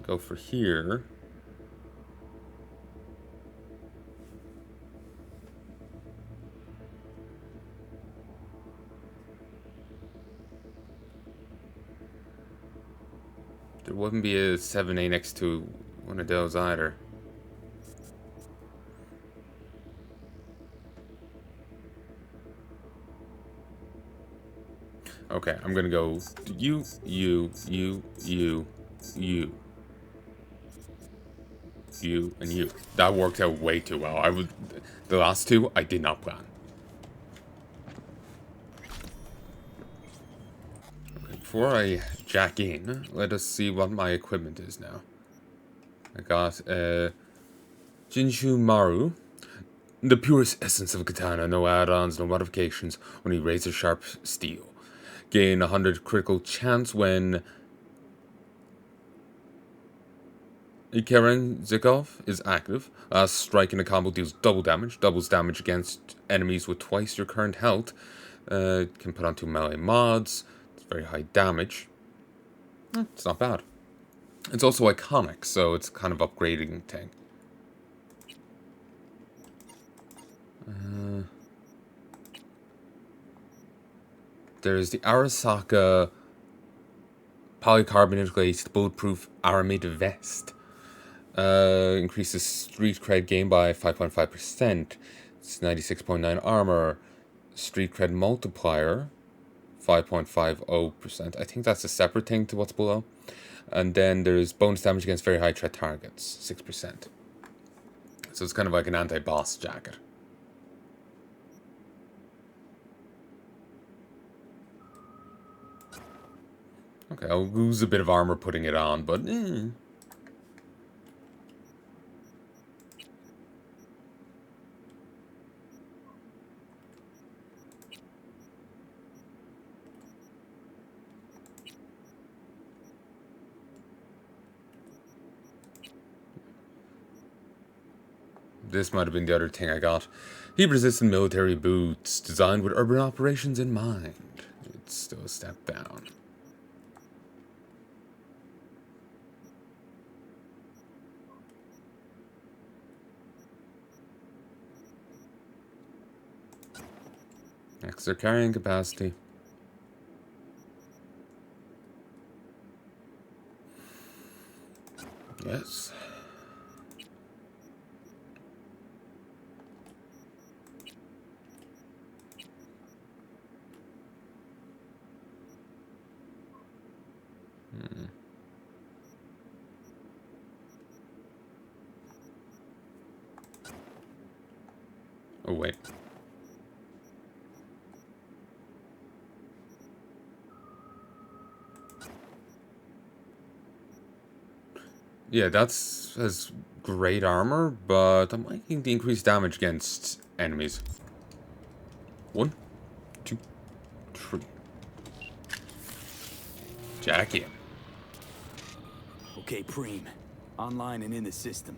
[SPEAKER 1] Go for here. There wouldn't be a 7A next to one of those either. Okay, I'm gonna go you. You and you. That worked out way too well. The last two I did not plan. Okay, before I jack in, let us see what my equipment is now. I got Jinshu Maru. The purest essence of katana, no add-ons, no modifications, only razor sharp steel. Gain 100 critical chance when Ikaren Zikov is active. Last strike in a combo deals double damage. Doubles damage against enemies with twice your current health. Can put on 2 melee mods. It's very high damage. It's not bad. It's also iconic, so it's kind of upgrading thing. There's the Arasaka polycarbonate glazed bulletproof aramid vest. Increases street cred gain by 5.5%. It's 96.9 armor. Street cred multiplier 5.50%. I think that's a separate thing to what's below. And then there's bonus damage against very high threat targets, 6%. So it's kind of like an anti-boss jacket. Okay, I'll lose a bit of armor putting it on, but This might have been the other thing I got. Heat-resistant military boots, designed with urban operations in mind. It's still a step down. Extra carrying capacity. Yes. Oh, wait. Yeah, that's has great armor, but I'm liking the increased damage against enemies. 1, 2, 3. Jack in.
[SPEAKER 4] Okay, Preem. Online and in the system.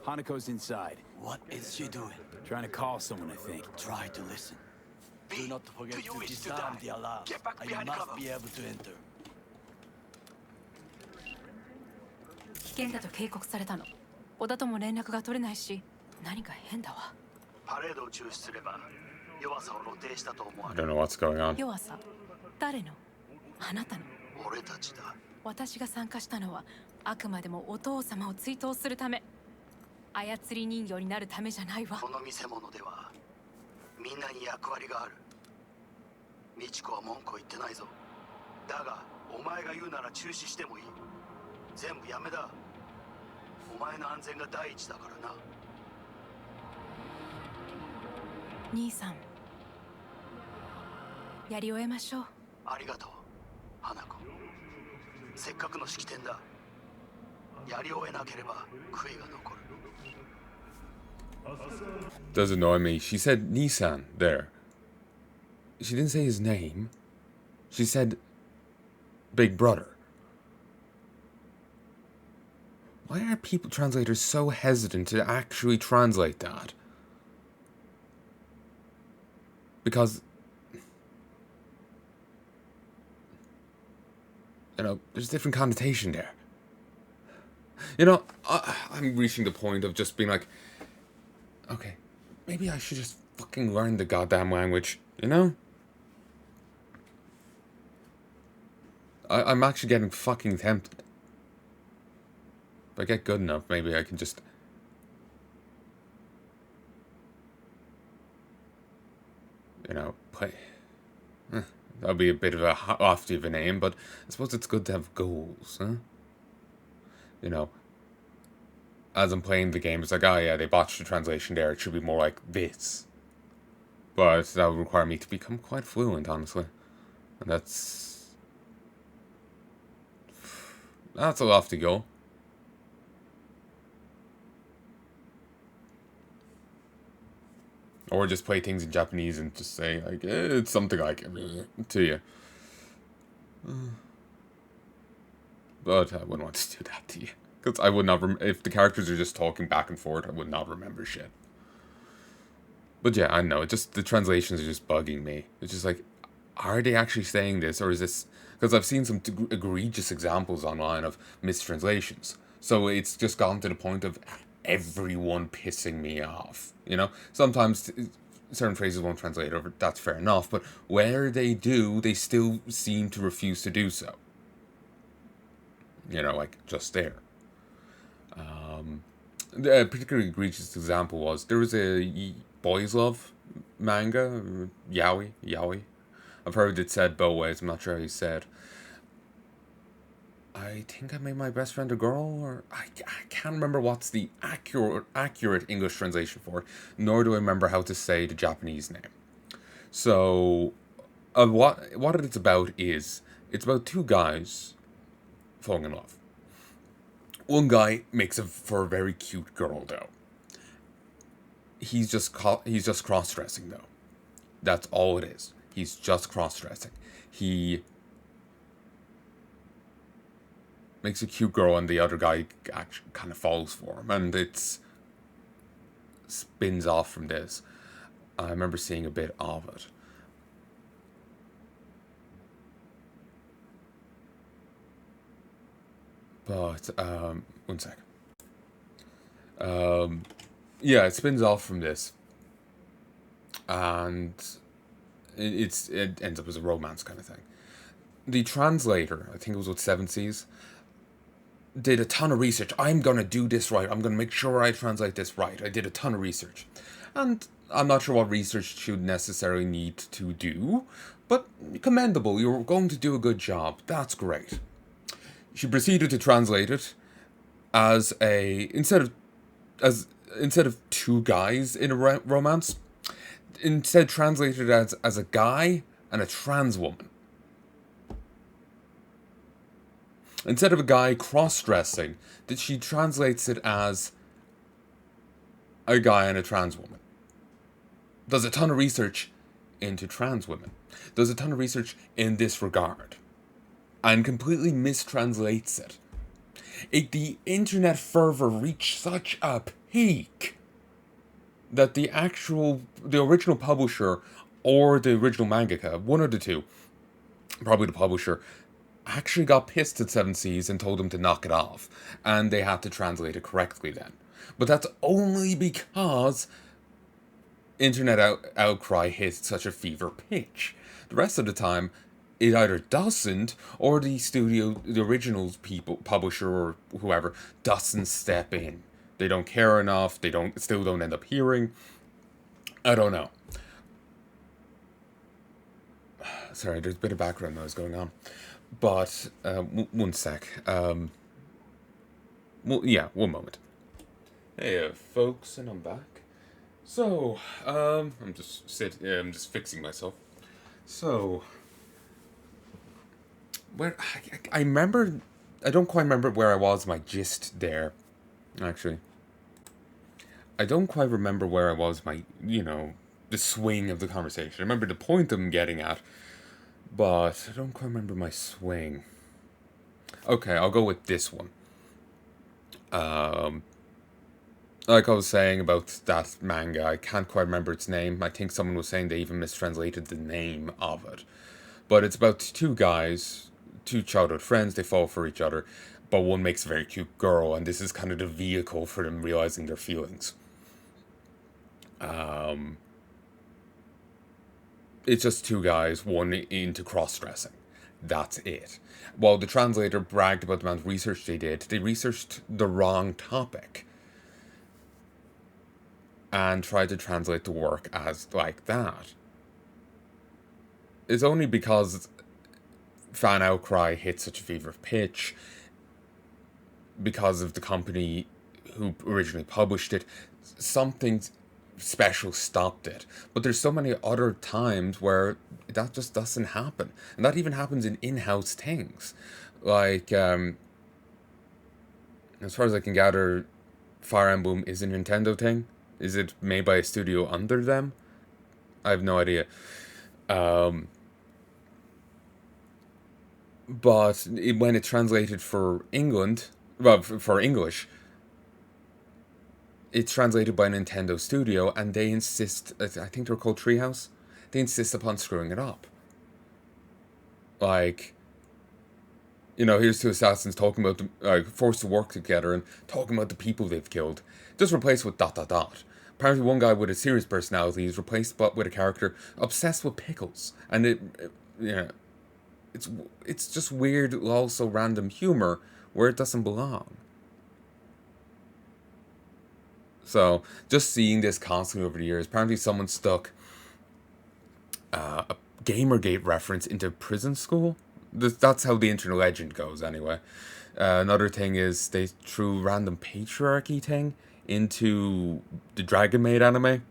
[SPEAKER 4] Hanako's inside.
[SPEAKER 3] What is she doing?
[SPEAKER 4] Trying to call someone, I think.
[SPEAKER 3] Try to listen. Do not forget
[SPEAKER 7] do you
[SPEAKER 3] to
[SPEAKER 7] wish to
[SPEAKER 3] disarm
[SPEAKER 7] die?
[SPEAKER 3] the alarm.
[SPEAKER 7] Get back
[SPEAKER 3] And
[SPEAKER 7] behind
[SPEAKER 3] you must
[SPEAKER 7] cover.
[SPEAKER 3] be able to enter.
[SPEAKER 9] 危険だと警告されたの。小田とも連絡が取れないし、何か変だわ。
[SPEAKER 7] パレードを中止すれば弱さを露呈したと思わ
[SPEAKER 1] I
[SPEAKER 7] れ
[SPEAKER 1] don't
[SPEAKER 7] る
[SPEAKER 1] know what's going on.
[SPEAKER 9] 弱さ、誰の？あなたの。
[SPEAKER 7] 俺たちだ。
[SPEAKER 9] 私が参加したのはあくまでもお父様を追悼するため。操り人形になるためじゃないわ。
[SPEAKER 7] この見せ物ではみんなに役割がある。美智子は文句を言ってないぞ。だがお前が言うなら中止してもいい。全部やめだ。お前の安全が第一だからな。
[SPEAKER 9] 兄さん、やり終えましょう。
[SPEAKER 7] ありがとう、花子。せっかくの式典だ。やり終えなければ悔いが残る。
[SPEAKER 1] Does annoy me. She said Nissan there. She didn't say his name. She said Big Brother. Why are people translators so hesitant to actually translate that? Because, you know, there's different connotation there. You know, I'm reaching the point of just being like, okay, maybe I should just fucking learn the goddamn language, you know? I'm actually getting fucking tempted. If I get good enough, maybe I can just... You know, play... That'll be a bit of a lofty of a name, but I suppose it's good to have goals, huh? You know, as I'm playing the game, it's like, oh yeah, they botched the translation there, it should be more like this. But that would require me to become quite fluent, honestly. And that's a lofty goal. Or just play things in Japanese and just say, like, it's something like to you. But I wouldn't want to do that to you. Because I would not, if the characters are just talking back and forth, I would not remember shit. But yeah, I know, just the translations are just bugging me. It's just like, are they actually saying this, or is this... Because I've seen some egregious examples online of mistranslations. So it's just gotten to the point of everyone pissing me off, you know? Sometimes certain phrases won't translate over, that's fair enough, but where they do, they still seem to refuse to do so. You know, like, just there. A particularly egregious example was, there was a boys love manga, yaoi. I've heard it said both ways, I'm not sure how you said. I think I made my best friend a girl, or I can't remember what's the accurate English translation for it, nor do I remember how to say the Japanese name. So, what it's about is, it's about two guys falling in love. One guy makes it for a very cute girl, though. He's just cross-dressing, though. That's all it is. He's just cross-dressing. He makes a cute girl, and the other guy actually kind of falls for him, and it spins off from this. I remember seeing a bit of it. But, one sec. Yeah, it spins off from this. And it ends up as a romance kind of thing. The translator, I think it was with 7Cs, did a ton of research. I'm going to do this right. I'm going to make sure I translate this right. I did a ton of research. And I'm not sure what research you necessarily need to do, but commendable. You're going to do a good job. That's great. She proceeded to translate it as instead of two guys in a romance, instead translated as a guy and a trans woman. Instead of a guy cross-dressing, that she translates it as a guy and a trans woman. Does a ton of research into trans women. Does a ton of research in this regard. And completely mistranslates it. The internet fervor reached such a peak that the original publisher or the original mangaka, one of the two, probably the publisher, actually got pissed at Seven Seas and told him to knock it off. And they had to translate it correctly then. But that's only because internet outcry hit such a fever pitch. The rest of the time, it either doesn't, or the original people, publisher or whoever, doesn't step in. They don't care enough, still don't end up hearing. I don't know. Sorry, there's a bit of background noise going on. But, one sec. One moment. Hey, folks, and I'm back. So, I'm just fixing myself. So, where I remember, I don't quite remember where I was, my gist there, actually. I don't quite remember where I was, the swing of the conversation. I remember the point I'm getting at, but I don't quite remember my swing. Okay, I'll go with this one. Like I was saying about that manga, I can't quite remember its name. I think someone was saying they even mistranslated the name of it. But it's about two guys, two childhood friends, they fall for each other, but one makes a very cute girl, and this is kind of the vehicle for them realizing their feelings. It's just two guys, one into cross-dressing. That's it. While the translator bragged about the amount of research they researched the wrong topic. And tried to translate the work as like that. It's only because fan outcry hit such a fever pitch, because of the company who originally published it, something special stopped it. But there's so many other times where that just doesn't happen. And that even happens in in-house things. Like, as far as I can gather, Fire Emblem is a Nintendo thing. Is it made by a studio under them? I have no idea. But when it's translated for England, for English, it's translated by a Nintendo studio, and they insist, I think they're called Treehouse, they insist upon screwing it up. Like, here's two assassins talking about, forced to work together and talking about the people they've killed. Just replaced with ... Apparently one guy with a serious personality is replaced with a character obsessed with pickles. And it's just weird, also random humor where it doesn't belong. So, just seeing this constantly over the years, apparently someone stuck a Gamergate reference into prison school. That's how the internet legend goes, anyway. Another thing is they threw random patriarchy thing into the Dragon Maid anime.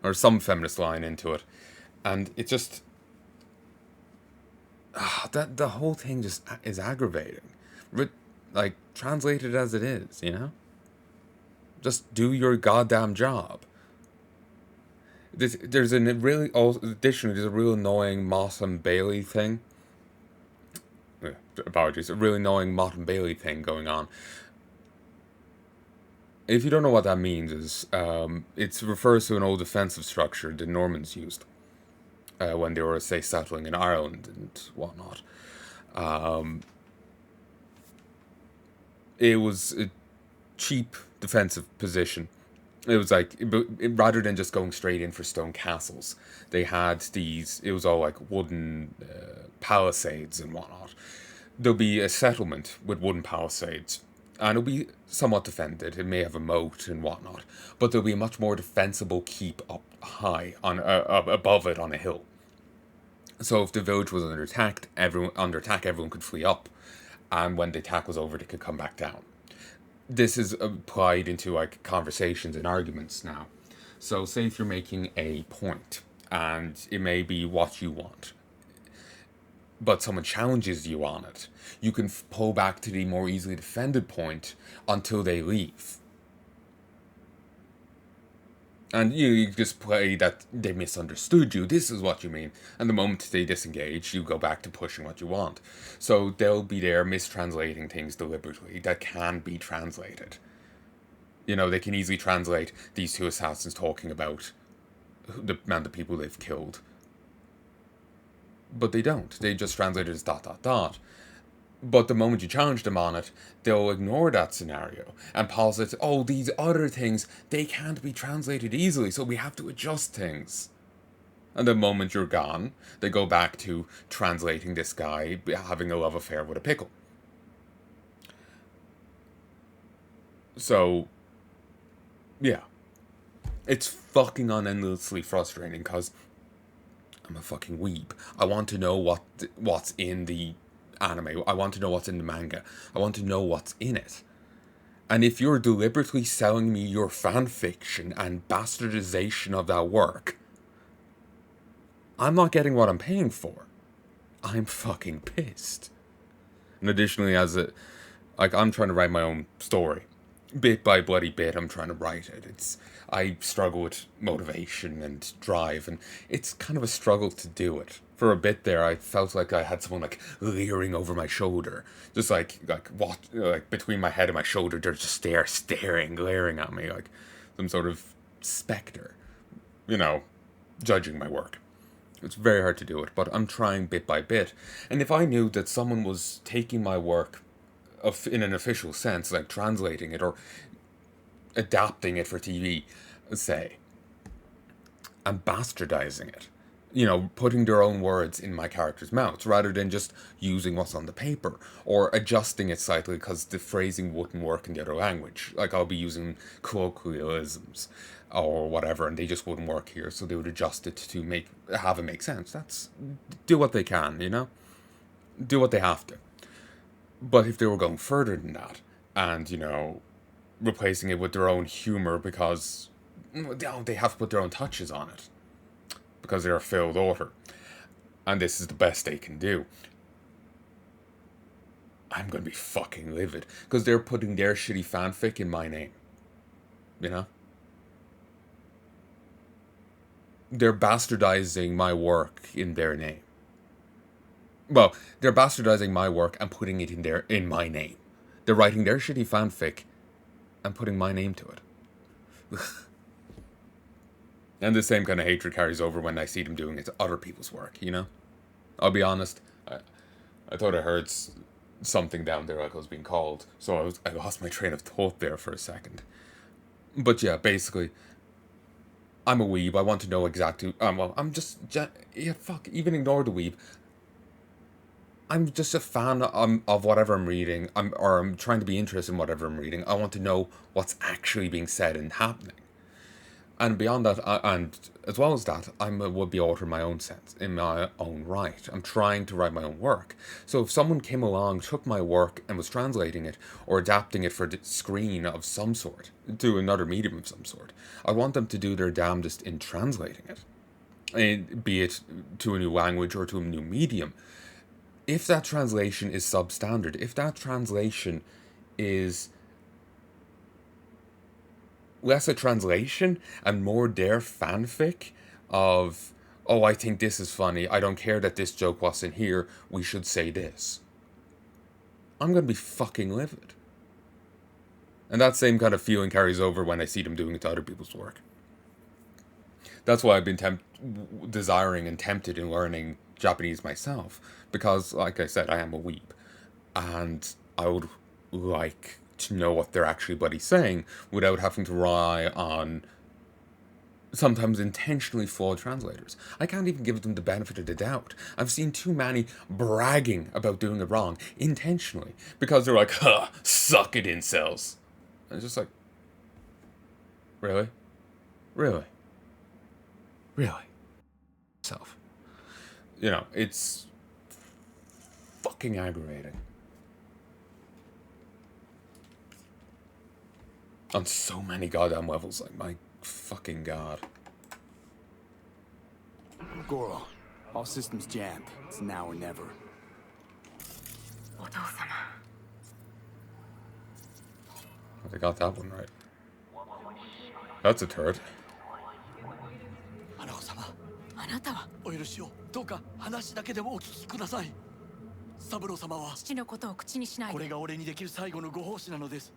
[SPEAKER 1] Or some feminist line into it. And it just... the whole thing just is aggravating. Like, translate it as it is, Just do your goddamn job. There's a real annoying Moss and Bailey thing. Apologies, a really annoying Mott and Bailey thing going on. If you don't know what that means, it refers to an old defensive structure the Normans used when they were, say, settling in Ireland and whatnot. It was a cheap defensive position. It was like, rather than just going straight in for stone castles, they had these, it was all like wooden palisades and whatnot. There'll be a settlement with wooden palisades, and it'll be somewhat defended. It may have a moat and whatnot, but there'll be a much more defensible keep up high, above it on a hill. So if the village was under attack, everyone could flee up, and when the attack was over, they could come back down. this is applied into like conversations and arguments now. So say if you're making a point and it may be what you want, but someone challenges you on it, you can pull back to the more easily defended point until they leave. And you just play that they misunderstood you, this is what you mean. And the moment they disengage, you go back to pushing what you want. So they'll be there mistranslating things deliberately that can be translated. You know, they can easily translate these two assassins talking about the people they've killed. But they don't. They just translate it as ... But the moment you challenge them on it, they'll ignore that scenario and posit, oh, these other things, they can't be translated easily, so we have to adjust things. And the moment you're gone, they go back to translating this guy having a love affair with a pickle. So, yeah. It's fucking unendlessly frustrating because I'm a fucking weeb. I want to know what's in the anime. I want to know what's in the manga. I want to know what's in it. And if you're deliberately selling me your fanfiction and bastardization of that work, I'm not getting what I'm paying for. I'm fucking pissed. And additionally, I'm trying to write my own story. Bit by bloody bit, I'm trying to write it. I struggle with motivation and drive, and it's kind of a struggle to do it. For a bit there, I felt like I had someone like leering over my shoulder, just like between my head and my shoulder. They're just staring, glaring at me like some sort of specter, judging my work. It's very hard to do it, but I'm trying bit by bit. And if I knew that someone was taking my work in an official sense, like translating it or adapting it for TV, say, and bastardizing it, putting their own words in my characters' mouths rather than just using what's on the paper or adjusting it slightly because the phrasing wouldn't work in the other language. Like I'll be using colloquialisms or whatever, and they just wouldn't work here, so they would adjust it to have it make sense. Do what they can, do what they have to. But if they were going further than that and, replacing it with their own humor because they have to put their own touches on it because they're a failed author and this is the best they can do, I'm going to be fucking livid because they're putting their shitty fanfic in my name. They're bastardizing my work in their name. Well, they're bastardizing my work and putting it in my name. They're writing their shitty fanfic and putting my name to it. And the same kind of hatred carries over when I see them doing it to other people's work, I'll be honest, I thought I heard something down there like I was being called, so I lost my train of thought there for a second. But yeah, basically, I'm a weeb. I want to know exactly... I'm just... Yeah, fuck, even ignore the weeb. I'm just a fan of whatever I'm reading, I'm trying to be interested in whatever I'm reading. I want to know what's actually being said and happening. And beyond that, and as well as that, I'm a would-be author in my own sense, in my own right. I'm trying to write my own work. So if someone came along, took my work, and was translating it, or adapting it for the screen of some sort, to another medium of some sort, I want them to do their damnedest in translating it. Be it to a new language or to a new medium. If that translation is substandard, if that translation is less a translation and more their fanfic of, oh, I think this is funny, I don't care that this joke wasn't here, we should say this, I'm going to be fucking livid. And that same kind of feeling carries over when I see them doing it to other people's work. That's why I've been desiring and tempted in learning Japanese myself, because, like I said, I am a weeb, and I would like to know what they're actually bloody saying without having to rely on sometimes intentionally flawed translators. I can't even give them the benefit of the doubt. I've seen too many bragging about doing it wrong intentionally because they're like, huh, suck it, incels. And it's just like, really? Really? Self. It's fucking aggravating. On so many goddamn levels, like, my fucking god.
[SPEAKER 4] Goro, all systems jammed. It's now or never.
[SPEAKER 9] お父様
[SPEAKER 1] They got that one right. That's a turret.
[SPEAKER 3] 花子様、
[SPEAKER 9] あなたは
[SPEAKER 3] お許しを。どうか話だけでもお聞きください。三郎様は
[SPEAKER 9] 父のことを口にしないで
[SPEAKER 3] これが俺にできる最後のご奉仕なのです。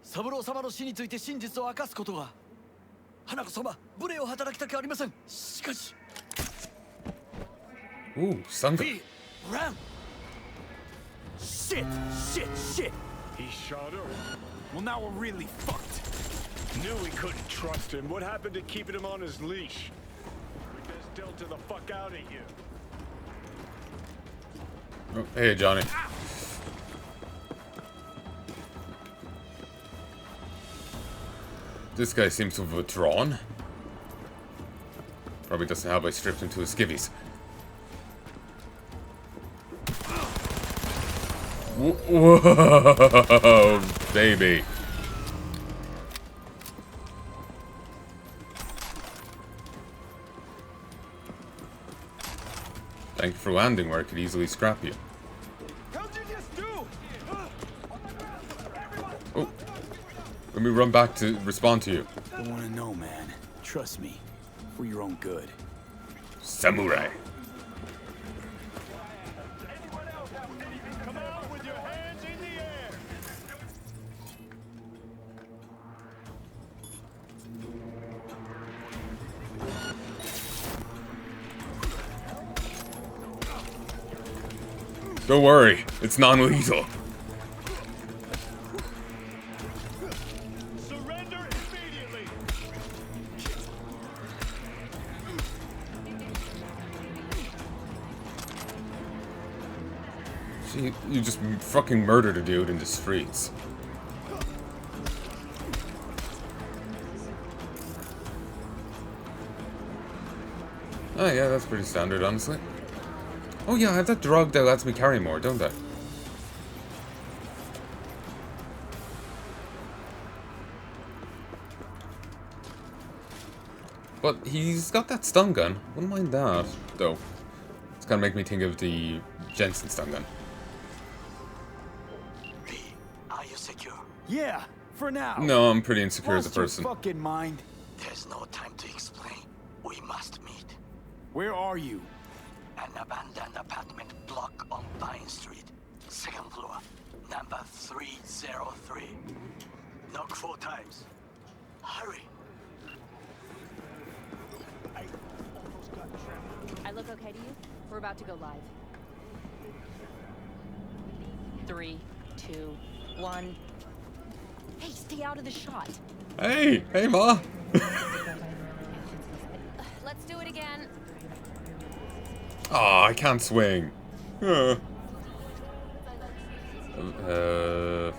[SPEAKER 3] 三郎様の死について真実を明かすことが。花子様、無礼を働きたくありません。しかし。
[SPEAKER 1] Ooh, Sanda.
[SPEAKER 3] Ram!
[SPEAKER 4] Shit! Shit! Shit!
[SPEAKER 8] He shot her.
[SPEAKER 4] Well, now we're really fucked.
[SPEAKER 8] Knew we couldn't trust him. What happened to keeping him on his leash? We best Delta the fuck out of here.
[SPEAKER 1] Oh, hey, Johnny. This guy seems to have withdrawn. Probably doesn't have I stripped him to his skivvies. Whoa, baby. Thank you for landing where I could easily scrap you.
[SPEAKER 4] How'd you just do?
[SPEAKER 1] Oh. Let me run back to respond to you.
[SPEAKER 4] Don't want to know, man. Trust me. For your own good.
[SPEAKER 1] Samurai.
[SPEAKER 8] Come out with your hands in the air.
[SPEAKER 1] Don't worry, it's non-lethal.
[SPEAKER 8] Surrender immediately.
[SPEAKER 1] See, you just fucking murdered a dude in the streets. Oh yeah, that's pretty standard, honestly. Oh yeah, I have that drug that lets me carry more, don't I? But he's got that stun gun. Wouldn't mind that, though. It's gonna make me think of the Jensen stun gun.
[SPEAKER 3] Lee, are you secure?
[SPEAKER 4] Yeah, for now.
[SPEAKER 1] No, I'm pretty insecure as a
[SPEAKER 4] Lost your
[SPEAKER 1] person.
[SPEAKER 4] fucking mind.
[SPEAKER 3] There's no time to explain. We must meet.
[SPEAKER 4] Where are you?
[SPEAKER 3] An abandoned apartment block on Pine Street. Second floor. Number 303. Knock 4 times. Hurry.
[SPEAKER 10] I look okay to you? We're about to go live. 3, 2, 1. Hey, stay out of the shot.
[SPEAKER 1] Hey! Hey, Ma!
[SPEAKER 10] Let's do it again.
[SPEAKER 1] Aw, I can't swing.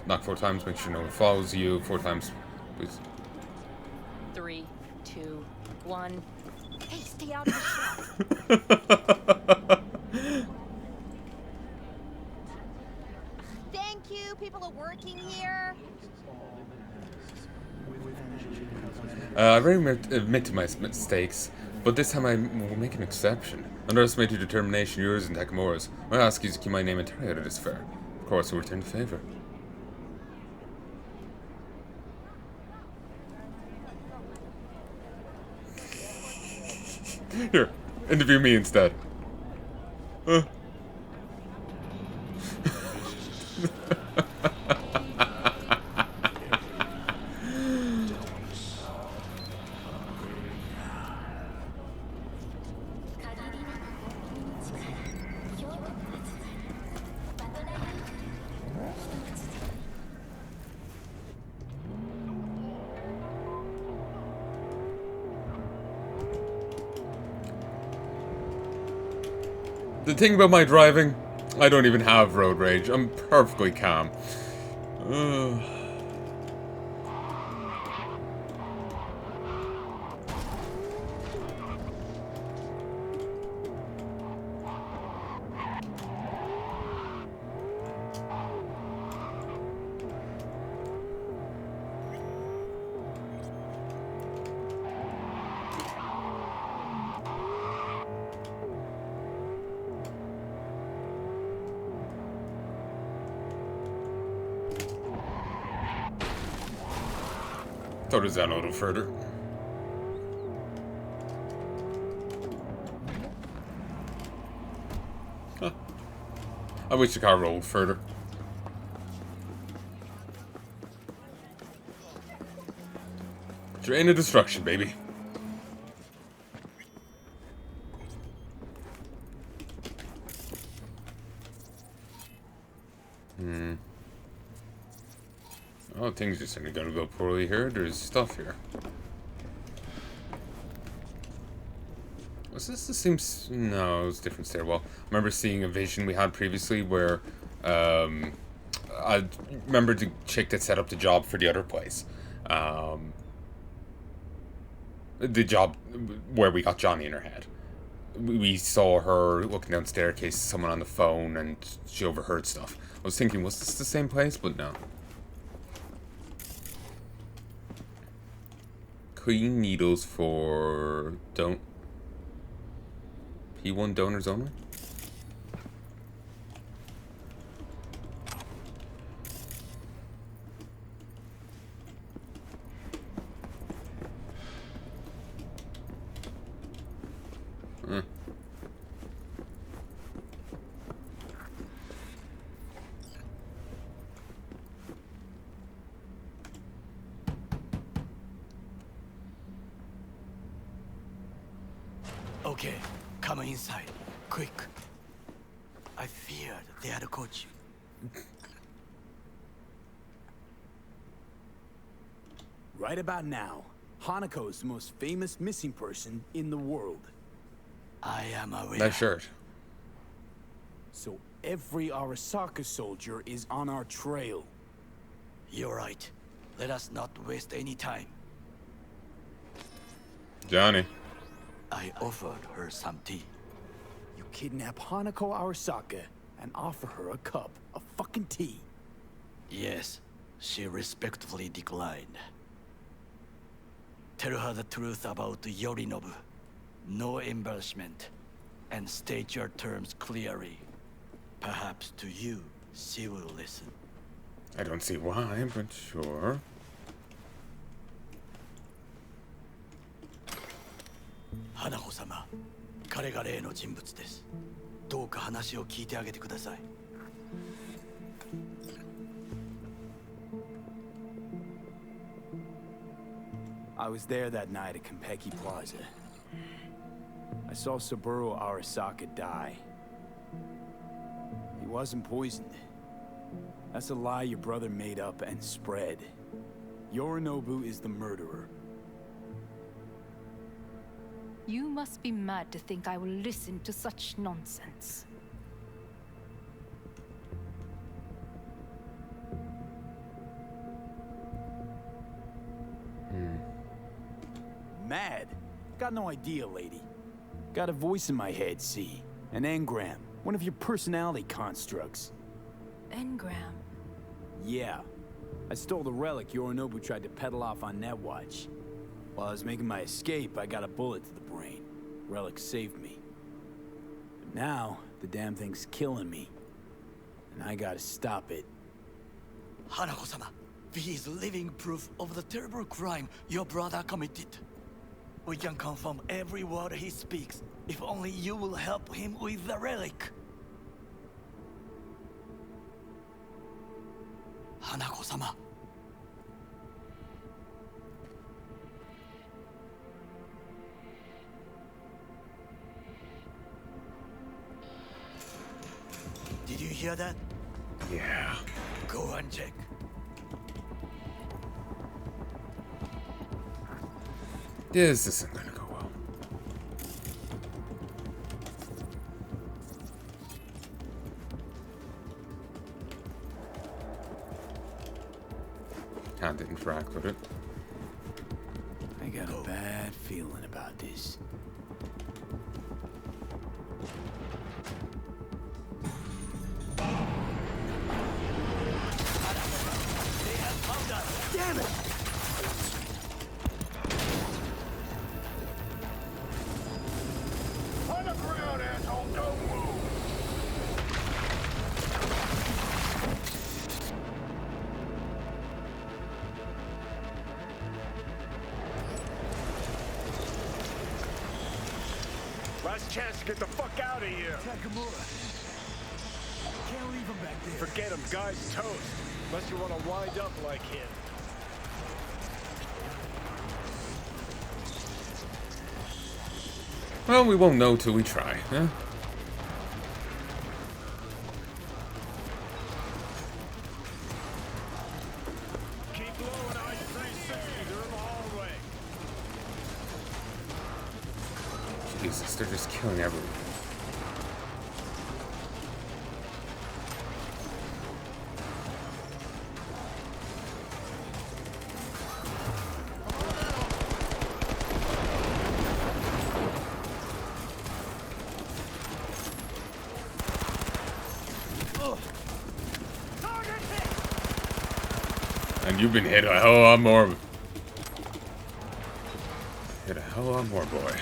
[SPEAKER 1] Knock 4 times, make sure no one follows you. 4 times, please.
[SPEAKER 10] 3, 2, 1. Hey, stay out of the shot.
[SPEAKER 6] Thank you. People are working here.
[SPEAKER 1] I rarely admit to my mistakes, but this time I will make an exception. Underestimate your determination, yours and Takamura's. I ask you to keep my name entirely out of this fair. Of course, I'll return the favor. Here, interview me instead. The thing about my driving, I don't even have road rage. I'm perfectly calm. Throw this down a little further. Huh. I wish the car rolled further. Drain of destruction, baby. Oh, things just aren't gonna go poorly here. There's stuff here. Was this the same? No, it was a different stairwell. I remember seeing a vision we had previously where, I remember the chick that set up the job for the other place. The job where we got Johnny in her head. We saw her looking down the staircase, someone on the phone, and she overheard stuff. I was thinking, was this the same place? But no. Clean needles for P1 donors only?
[SPEAKER 3] Okay, come inside, quick. I feared they had caught you.
[SPEAKER 4] Right about now, Hanako is the most famous missing person in the world.
[SPEAKER 3] I am aware.
[SPEAKER 1] Nice shirt.
[SPEAKER 4] So every Arasaka soldier is on our trail.
[SPEAKER 3] You're right. Let us not waste any time.
[SPEAKER 1] Johnny.
[SPEAKER 3] I offered her some tea.
[SPEAKER 4] You kidnap Hanako Arasaka and offer her a cup of fucking tea.
[SPEAKER 3] Yes, she respectfully declined. Tell her the truth about Yorinobu. No embellishment. And state your terms clearly. Perhaps to you, she will listen.
[SPEAKER 1] I don't see why, but sure.
[SPEAKER 3] Hanako-sama, 彼が例の人物です。どうか話を聞いてあげてください。
[SPEAKER 4] I was there that night at Konpeki Plaza. I saw Saburo Arasaka die. He wasn't poisoned. That's a lie your brother made up and spread. Yorinobu is the murderer.
[SPEAKER 9] You must be mad to think I will listen to such nonsense.
[SPEAKER 4] Mad? Got no idea, lady. Got a voice in my head, see? An engram. One of your personality constructs.
[SPEAKER 9] Engram?
[SPEAKER 4] Yeah. I stole the relic Yorinobu tried to peddle off on Netwatch. While I was making my escape, I got a bullet to the brain. Relic saved me. But now, the damn thing's killing me. And I gotta stop it.
[SPEAKER 3] Hanako-sama, he is living proof of the terrible crime your brother committed. We can confirm every word he speaks, if only you will help him with the relic. Hanako-sama. Did you hear that?
[SPEAKER 1] Yeah.
[SPEAKER 3] Go and check.
[SPEAKER 1] This isn't gonna go well. Can't interact with it.
[SPEAKER 4] I got a bad feeling about this. Damn it!
[SPEAKER 7] On the ground, asshole! Don't move!
[SPEAKER 8] chance to get the fuck out of here.
[SPEAKER 4] Takamura. Can't leave him back there.
[SPEAKER 8] Forget him, guy's toast. Unless you want to wind up like him.
[SPEAKER 1] Well, we won't know till we try, huh?
[SPEAKER 8] Keep blowing I-360. They're in the hallway.
[SPEAKER 1] Jesus, they're just killing everyone. And you've been hit a hell of a lot more. Hit a hell of a lot more, boy.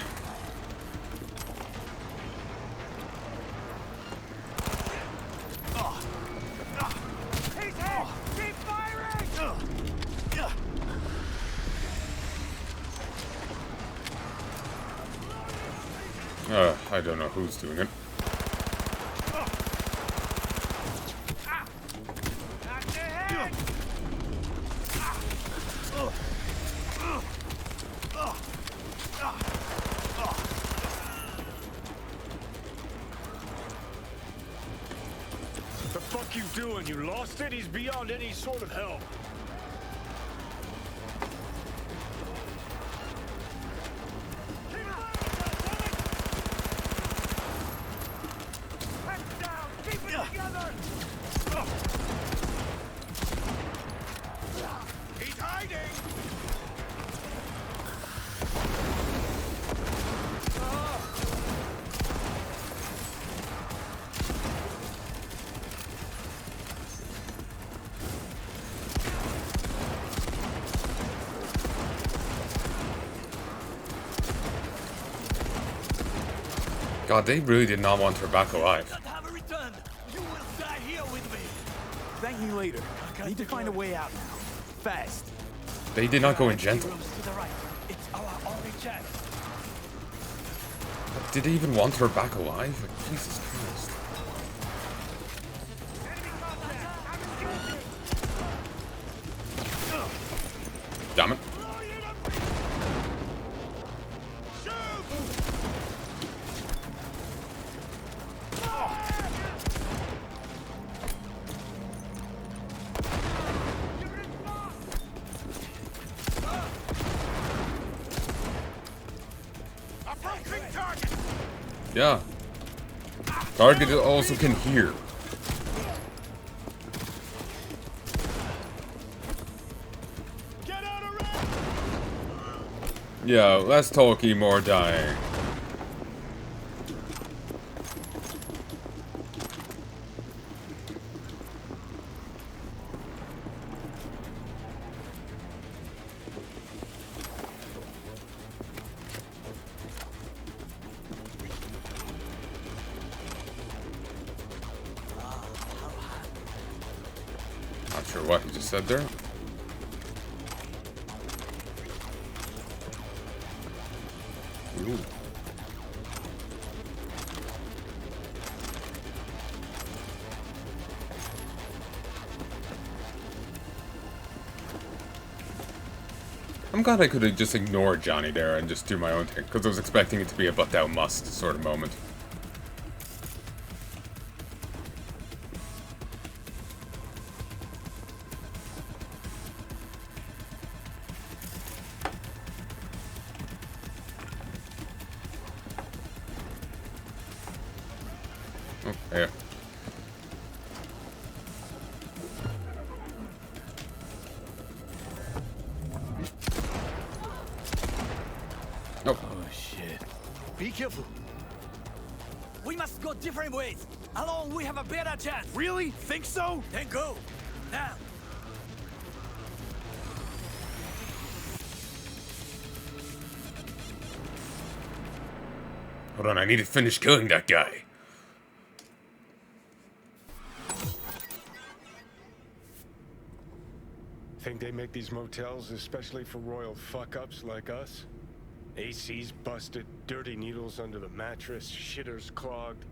[SPEAKER 4] He's hit! Keep firing!
[SPEAKER 1] I don't know who's doing it.
[SPEAKER 8] The fuck you doing? You lost it? He's beyond any sort of help. He's hiding!
[SPEAKER 1] God, they really did not want her back alive.
[SPEAKER 3] Have a return. You will die here with me.
[SPEAKER 4] Thank me later. Need to find a way out now. Fast.
[SPEAKER 1] They did not go in gentle.
[SPEAKER 3] Rooms to the right. It's our only chance.
[SPEAKER 1] Did they even want her back alive? Like, Jesus Christ. Damn it. Yeah. Target also can hear. Yeah, less talking, more dying. Not sure what he just said there. Ooh. I'm glad I could have just ignored Johnny there and just do my own thing, because I was expecting it to be a but thou must sort of moment. Oh, yeah. Oh.
[SPEAKER 3] Oh shit. Be careful. We must go different ways. Alone we have a better chance.
[SPEAKER 4] Really? Think so?
[SPEAKER 3] Then go. Now.
[SPEAKER 1] Hold on, I need to finish killing that guy.
[SPEAKER 8] Think they make these motels especially for royal fuck-ups like us? AC's busted, dirty needles under the mattress, shitters clogged.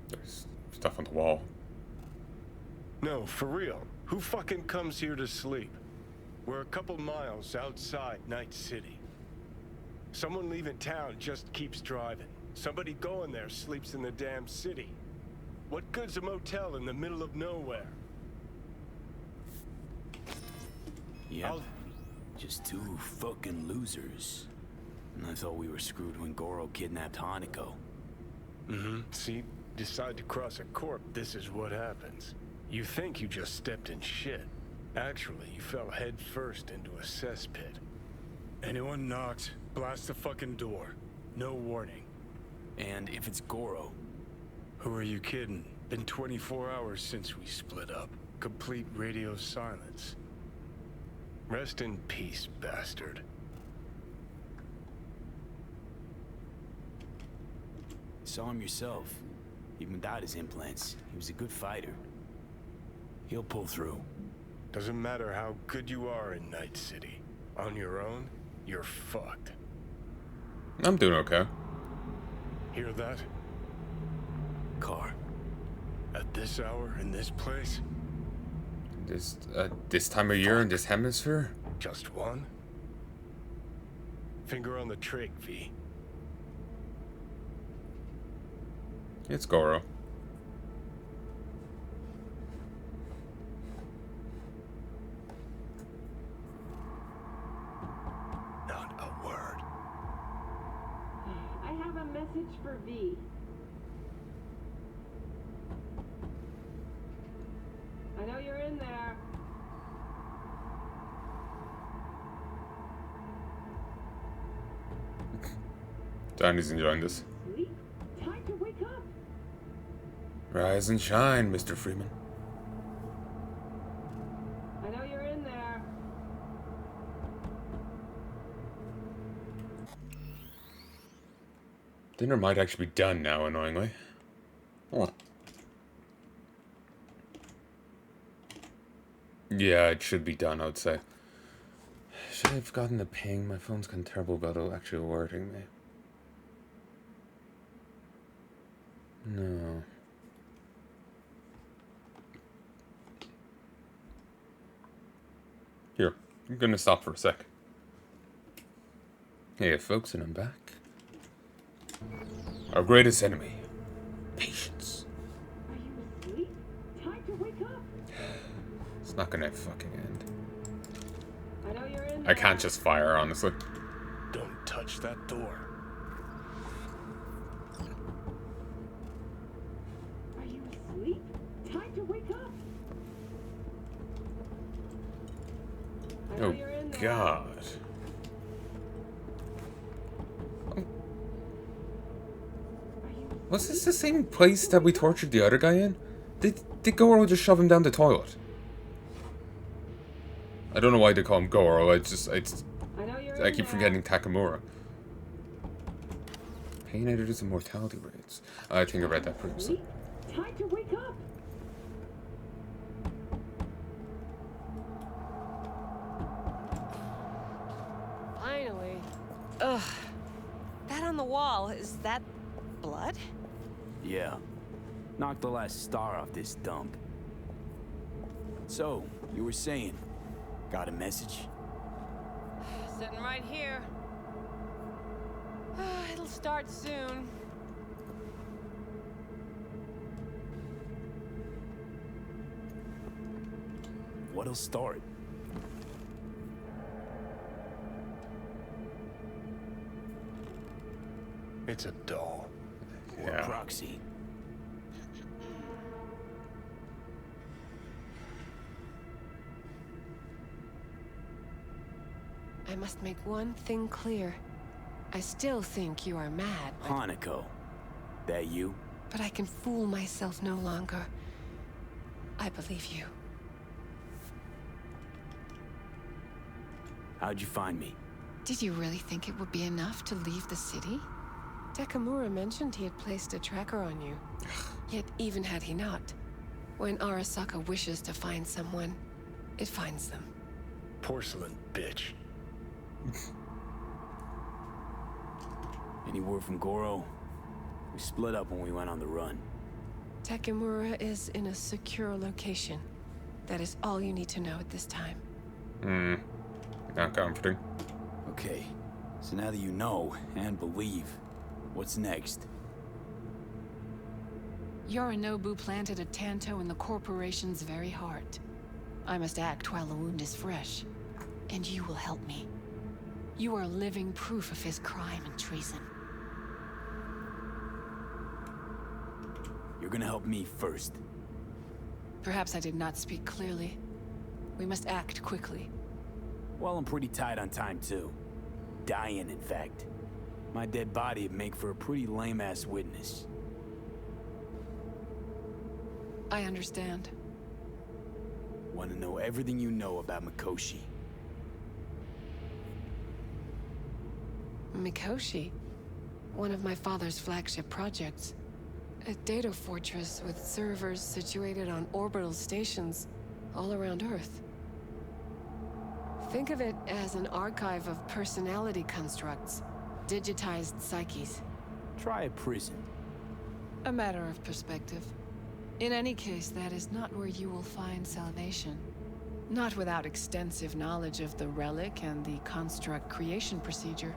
[SPEAKER 1] There's stuff on the wall.
[SPEAKER 8] No, for real. Who fucking comes here to sleep? We're a couple miles outside Night City. Someone leaving town just keeps driving. Somebody going there sleeps in the damn city. What good's a motel in the middle of nowhere?
[SPEAKER 4] Yep. Just two fucking losers. And I thought we were screwed when Goro kidnapped Hanako.
[SPEAKER 8] Mm-hmm. See, decide to cross a corp, this is what happens. You think you just stepped in shit. Actually, you fell head first into a cesspit.
[SPEAKER 11] Anyone knocks, blast the fucking door. No warning.
[SPEAKER 4] And if it's Goro,
[SPEAKER 8] Who are you kidding? Been 24 hours since we split up. Complete radio silence. Rest in peace, bastard.
[SPEAKER 4] saw him yourself. Even without his implants, he was a good fighter. He'll pull through.
[SPEAKER 8] Doesn't matter how good you are in Night City. On your own, you're fucked.
[SPEAKER 1] I'm doing okay.
[SPEAKER 8] Hear that?
[SPEAKER 4] Car.
[SPEAKER 8] At this hour, in this place?
[SPEAKER 1] This time of year in this hemisphere?
[SPEAKER 8] Just one? Finger on the trig, V.
[SPEAKER 1] It's Goro.
[SPEAKER 8] Not a word.
[SPEAKER 12] I have a message for V. I know you're in there.
[SPEAKER 1] Danny's enjoying this.
[SPEAKER 12] Sleep? Time to wake up.
[SPEAKER 1] Rise and shine, Mr. Freeman.
[SPEAKER 12] I know you're in there.
[SPEAKER 1] Dinner might actually be done now, annoyingly. Oh. Yeah, it should be done, I would say. Should I have gotten a ping? My phone's kind of terrible about actually alerting me. No. Here, I'm gonna stop for a sec. Hey folks, and I'm back. Our greatest enemy. Patience.
[SPEAKER 12] Are you asleep? Time to wake up.
[SPEAKER 1] It's not gonna fucking end.
[SPEAKER 12] I know you're in
[SPEAKER 1] I
[SPEAKER 12] there.
[SPEAKER 1] can't just fire, honestly.
[SPEAKER 8] Don't touch that door.
[SPEAKER 12] Are you asleep? Time to wake up. I know
[SPEAKER 1] Oh
[SPEAKER 12] you're in there.
[SPEAKER 1] god. Was this the same place that we tortured the other guy in? Did Goro just shove him down the toilet? I don't know why they call him Goro, I
[SPEAKER 12] know you're
[SPEAKER 1] I
[SPEAKER 12] in
[SPEAKER 1] keep
[SPEAKER 12] there.
[SPEAKER 1] forgetting Takamura. Pain editors and mortality rates. I think I read that previously.
[SPEAKER 12] Sleep? Time to wake up.
[SPEAKER 10] Finally. Ugh. That on the wall, is that blood?
[SPEAKER 4] Yeah. Knock the last star off this dump. So, you were saying, got a message?
[SPEAKER 10] Sitting right here. It'll start soon.
[SPEAKER 4] What'll start?
[SPEAKER 8] It's a doll.
[SPEAKER 4] Or
[SPEAKER 1] Yeah.
[SPEAKER 4] proxy?
[SPEAKER 10] I must make one thing clear. I still think you are mad,
[SPEAKER 4] Hanako. That you?
[SPEAKER 10] but I can fool myself no longer. I believe you.
[SPEAKER 4] How'd you find me?
[SPEAKER 10] Did you really think it would be enough to leave the city? Takamura mentioned he had placed a tracker on you. Yet even had he not, when Arasaka wishes to find someone, it finds them.
[SPEAKER 8] Porcelain bitch.
[SPEAKER 4] Any word from Goro? We split up when we went on the run.
[SPEAKER 10] Takeworm is in a secure location. That is all you need to know at this time.
[SPEAKER 1] Not comforting.
[SPEAKER 4] Okay, so now that you know and believe, what's next?
[SPEAKER 10] Yorinobu planted a Tanto in the corporation's very heart. I must act while the wound is fresh. And you will help me. You are living proof of his crime and treason.
[SPEAKER 4] You're gonna help me first.
[SPEAKER 10] Perhaps I did not speak clearly. We must act quickly.
[SPEAKER 4] Well, I'm pretty tight on time, too. Dying, in fact. My dead body would make for a pretty lame-ass witness.
[SPEAKER 10] I understand.
[SPEAKER 4] Want to know everything you know about Mikoshi.
[SPEAKER 10] Mikoshi? One of my father's flagship projects. A data fortress with servers situated on orbital stations all around Earth. Think of it as an archive of personality constructs, digitized psyches.
[SPEAKER 4] Try a prison.
[SPEAKER 10] A matter of perspective. In any case, that is not where you will find salvation. Not without extensive knowledge of the relic and the construct creation procedure.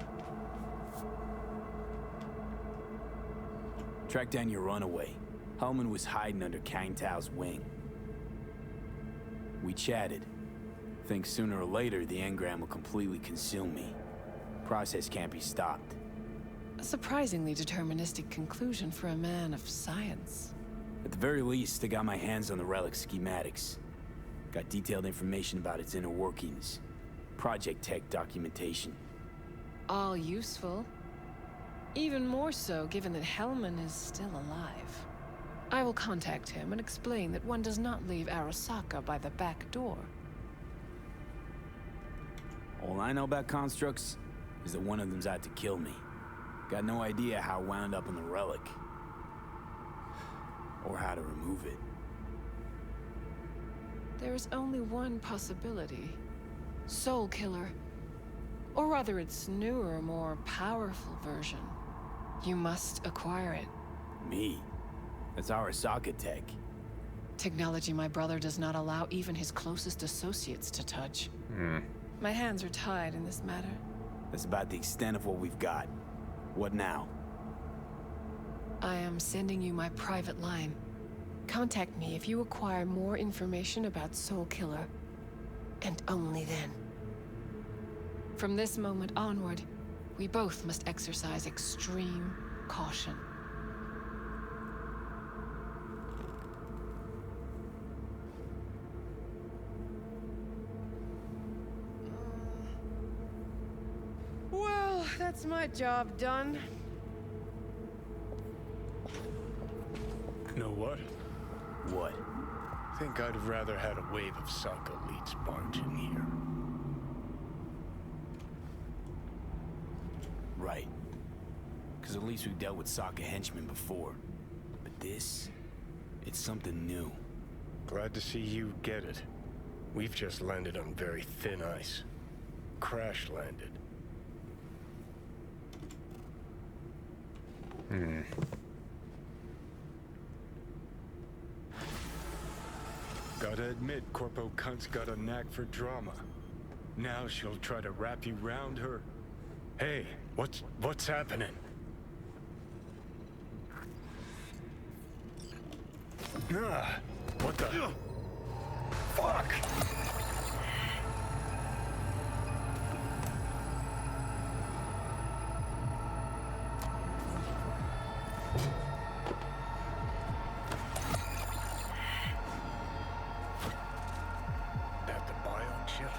[SPEAKER 4] Track down your runaway. Hellman was hiding under Kang Tao's wing. We chatted. Think sooner or later the engram will completely consume me. Process can't be stopped.
[SPEAKER 10] A surprisingly deterministic conclusion for a man of science.
[SPEAKER 4] At the very least, I got my hands on the relic schematics. Got detailed information about its inner workings. Project tech documentation.
[SPEAKER 10] All useful. Even more so given that Hellman is still alive. I will contact him and explain that one does not leave Arasaka by the back door.
[SPEAKER 4] All I know about constructs is that one of them's out to kill me. Got no idea how it wound up in the relic. Or how to remove it.
[SPEAKER 10] There is only one possibility. Soul Killer. Or rather its newer, more powerful version. You must acquire it.
[SPEAKER 4] Me? That's Arasaka tech.
[SPEAKER 10] Technology my brother does not allow even his closest associates to touch. My hands are tied in this matter.
[SPEAKER 4] That's about the extent of what we've got. What now?
[SPEAKER 10] I am sending you my private line. Contact me if you acquire more information about Soul Killer. And only then. From this moment onward, we both must exercise extreme caution. Well, that's my job done.
[SPEAKER 8] Know what?
[SPEAKER 4] What?
[SPEAKER 8] Think I'd have rather had a wave of Saka elites barge in here.
[SPEAKER 4] Right. Because at least we've dealt with Sokka henchmen before. But this... it's something new.
[SPEAKER 8] Glad to see you get it. We've just landed on very thin ice. Crash landed. Gotta admit, Corpo Cunt's got a knack for drama. Now she'll try to wrap you round her. Hey, what's happening? What the? Fuck! That the biome ship?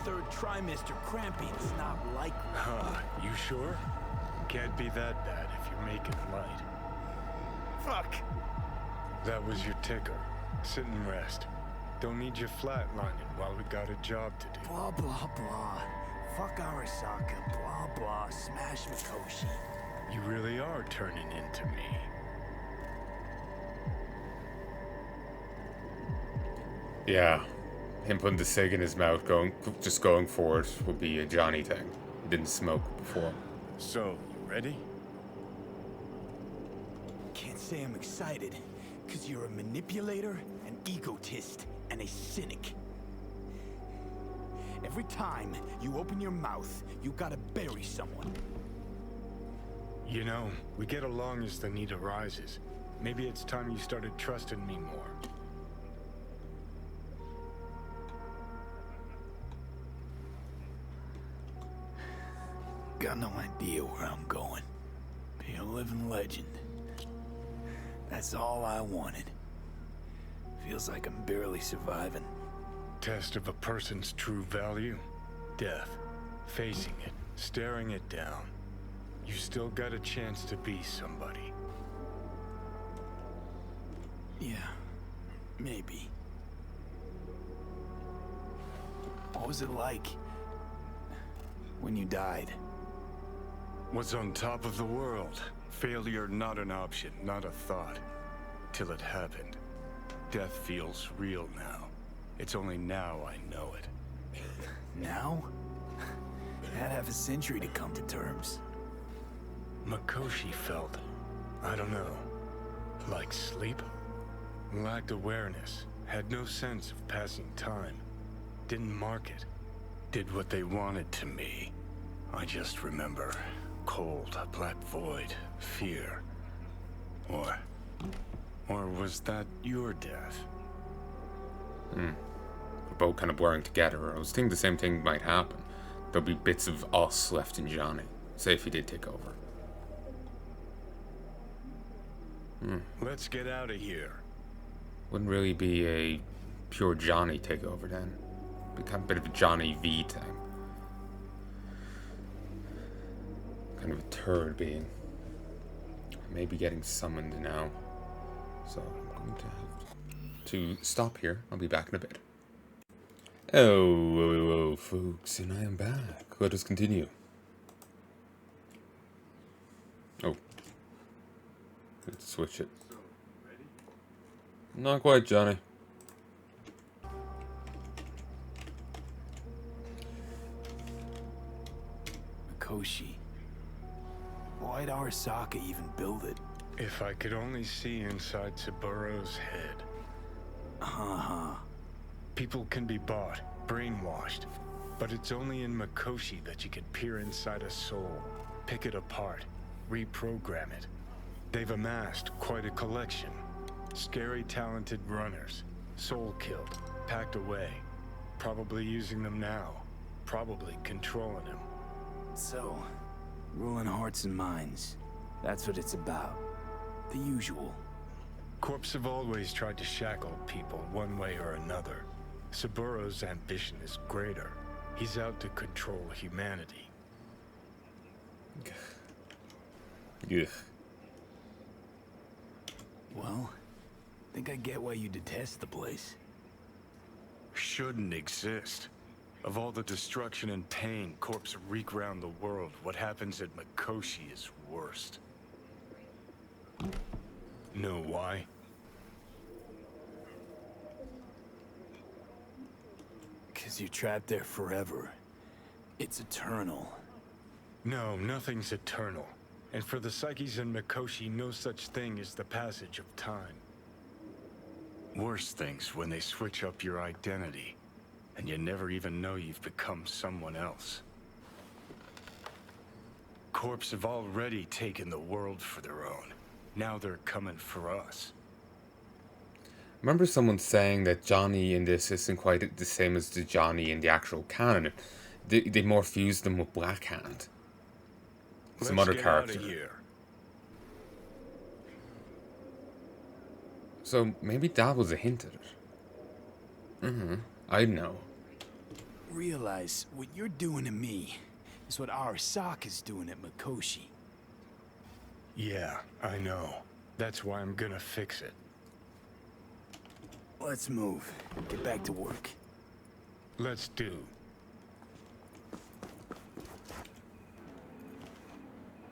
[SPEAKER 4] Third trimester cramping's not likely.
[SPEAKER 8] Huh, you sure? Can't be that bad if you're making light.
[SPEAKER 4] Fuck!
[SPEAKER 8] That was your ticker. Sit and rest. Don't need you flatlining while we got a job to do.
[SPEAKER 3] Blah, blah, blah. Fuck Arasaka, blah, blah. Smash Mikoshi.
[SPEAKER 8] You really are turning into me.
[SPEAKER 1] Yeah. him putting the cig in his mouth, just going for it, would be a Johnny thing. He didn't smoke before.
[SPEAKER 8] So, you ready?
[SPEAKER 4] Can't say I'm excited, because you're a manipulator, an egotist, and a cynic. Every time you open your mouth, you gotta bury someone.
[SPEAKER 8] You know, we get along as the need arises. Maybe it's time you started trusting me more.
[SPEAKER 4] Got no idea where I'm going. Be a living legend. That's all I wanted. Feels like I'm barely surviving.
[SPEAKER 8] Test of a person's true value? Death. Facing it. Staring it down. You still got a chance to be somebody.
[SPEAKER 4] Yeah. Maybe. What was it like when you died?
[SPEAKER 8] Was on top of the world. Failure not an option, not a thought. Till it happened. Death feels real now. It's only now I know it.
[SPEAKER 4] Now? Had half a century to come to terms.
[SPEAKER 8] Mikoshi felt, I don't know, like sleep? Lacked awareness, had no sense of passing time. Didn't mark it. Did what they wanted to me. I just remember cold, a black void, fear. Or was that your death?
[SPEAKER 1] We're both kind of blurring together. I was thinking the same thing might happen. There'll be bits of us left in Johnny. Say if he did take over.
[SPEAKER 8] Let's get out of here.
[SPEAKER 1] Wouldn't really be a pure Johnny takeover then. Be kind of a bit of a Johnny V thing. Kind of a third being. Maybe getting summoned now. So I'm going to have to stop here. I'll be back in a bit. Oh, folks, and I am back. Let us continue. Oh. Let's switch it. Not quite, Johnny.
[SPEAKER 4] Mikoshi. Why'd Arasaka even build it?
[SPEAKER 8] If I could only see inside Saburo's head. People can be bought, brainwashed, but it's only in Mikoshi that you can peer inside a soul, pick it apart, reprogram it. They've amassed quite a collection. Scary, talented runners, soul-killed, packed away, probably using them now, probably controlling them.
[SPEAKER 4] So, ruling hearts and minds. That's what it's about. The usual.
[SPEAKER 8] Corps have always tried to shackle people one way or another. Saburo's ambition is greater. He's out to control humanity.
[SPEAKER 1] Ugh.
[SPEAKER 4] Well, think I get why you detest the place.
[SPEAKER 8] Shouldn't exist. Of all the destruction and pain corpses wreak around the world, what happens at Mikoshi is worst. Know why?
[SPEAKER 4] Because you're trapped there forever. It's eternal.
[SPEAKER 8] No, nothing's eternal. And for the psyches in Mikoshi, no such thing as the passage of time. Worse things when they switch up your identity, and you never even know you've become someone else. Corps have already taken the world for their own. Now they're coming for us.
[SPEAKER 1] Remember someone saying that Johnny in this isn't quite the same as the Johnny in the actual canon. They more fused them with Black Hand. Some other character.
[SPEAKER 8] Out of here.
[SPEAKER 1] So maybe that was a hint at it. I know.
[SPEAKER 4] Realize what you're doing to me is what Arasaka's doing at Mikoshi.
[SPEAKER 8] Yeah, I know. That's why I'm gonna fix it.
[SPEAKER 4] Let's move. Get back to work.
[SPEAKER 8] Let's do.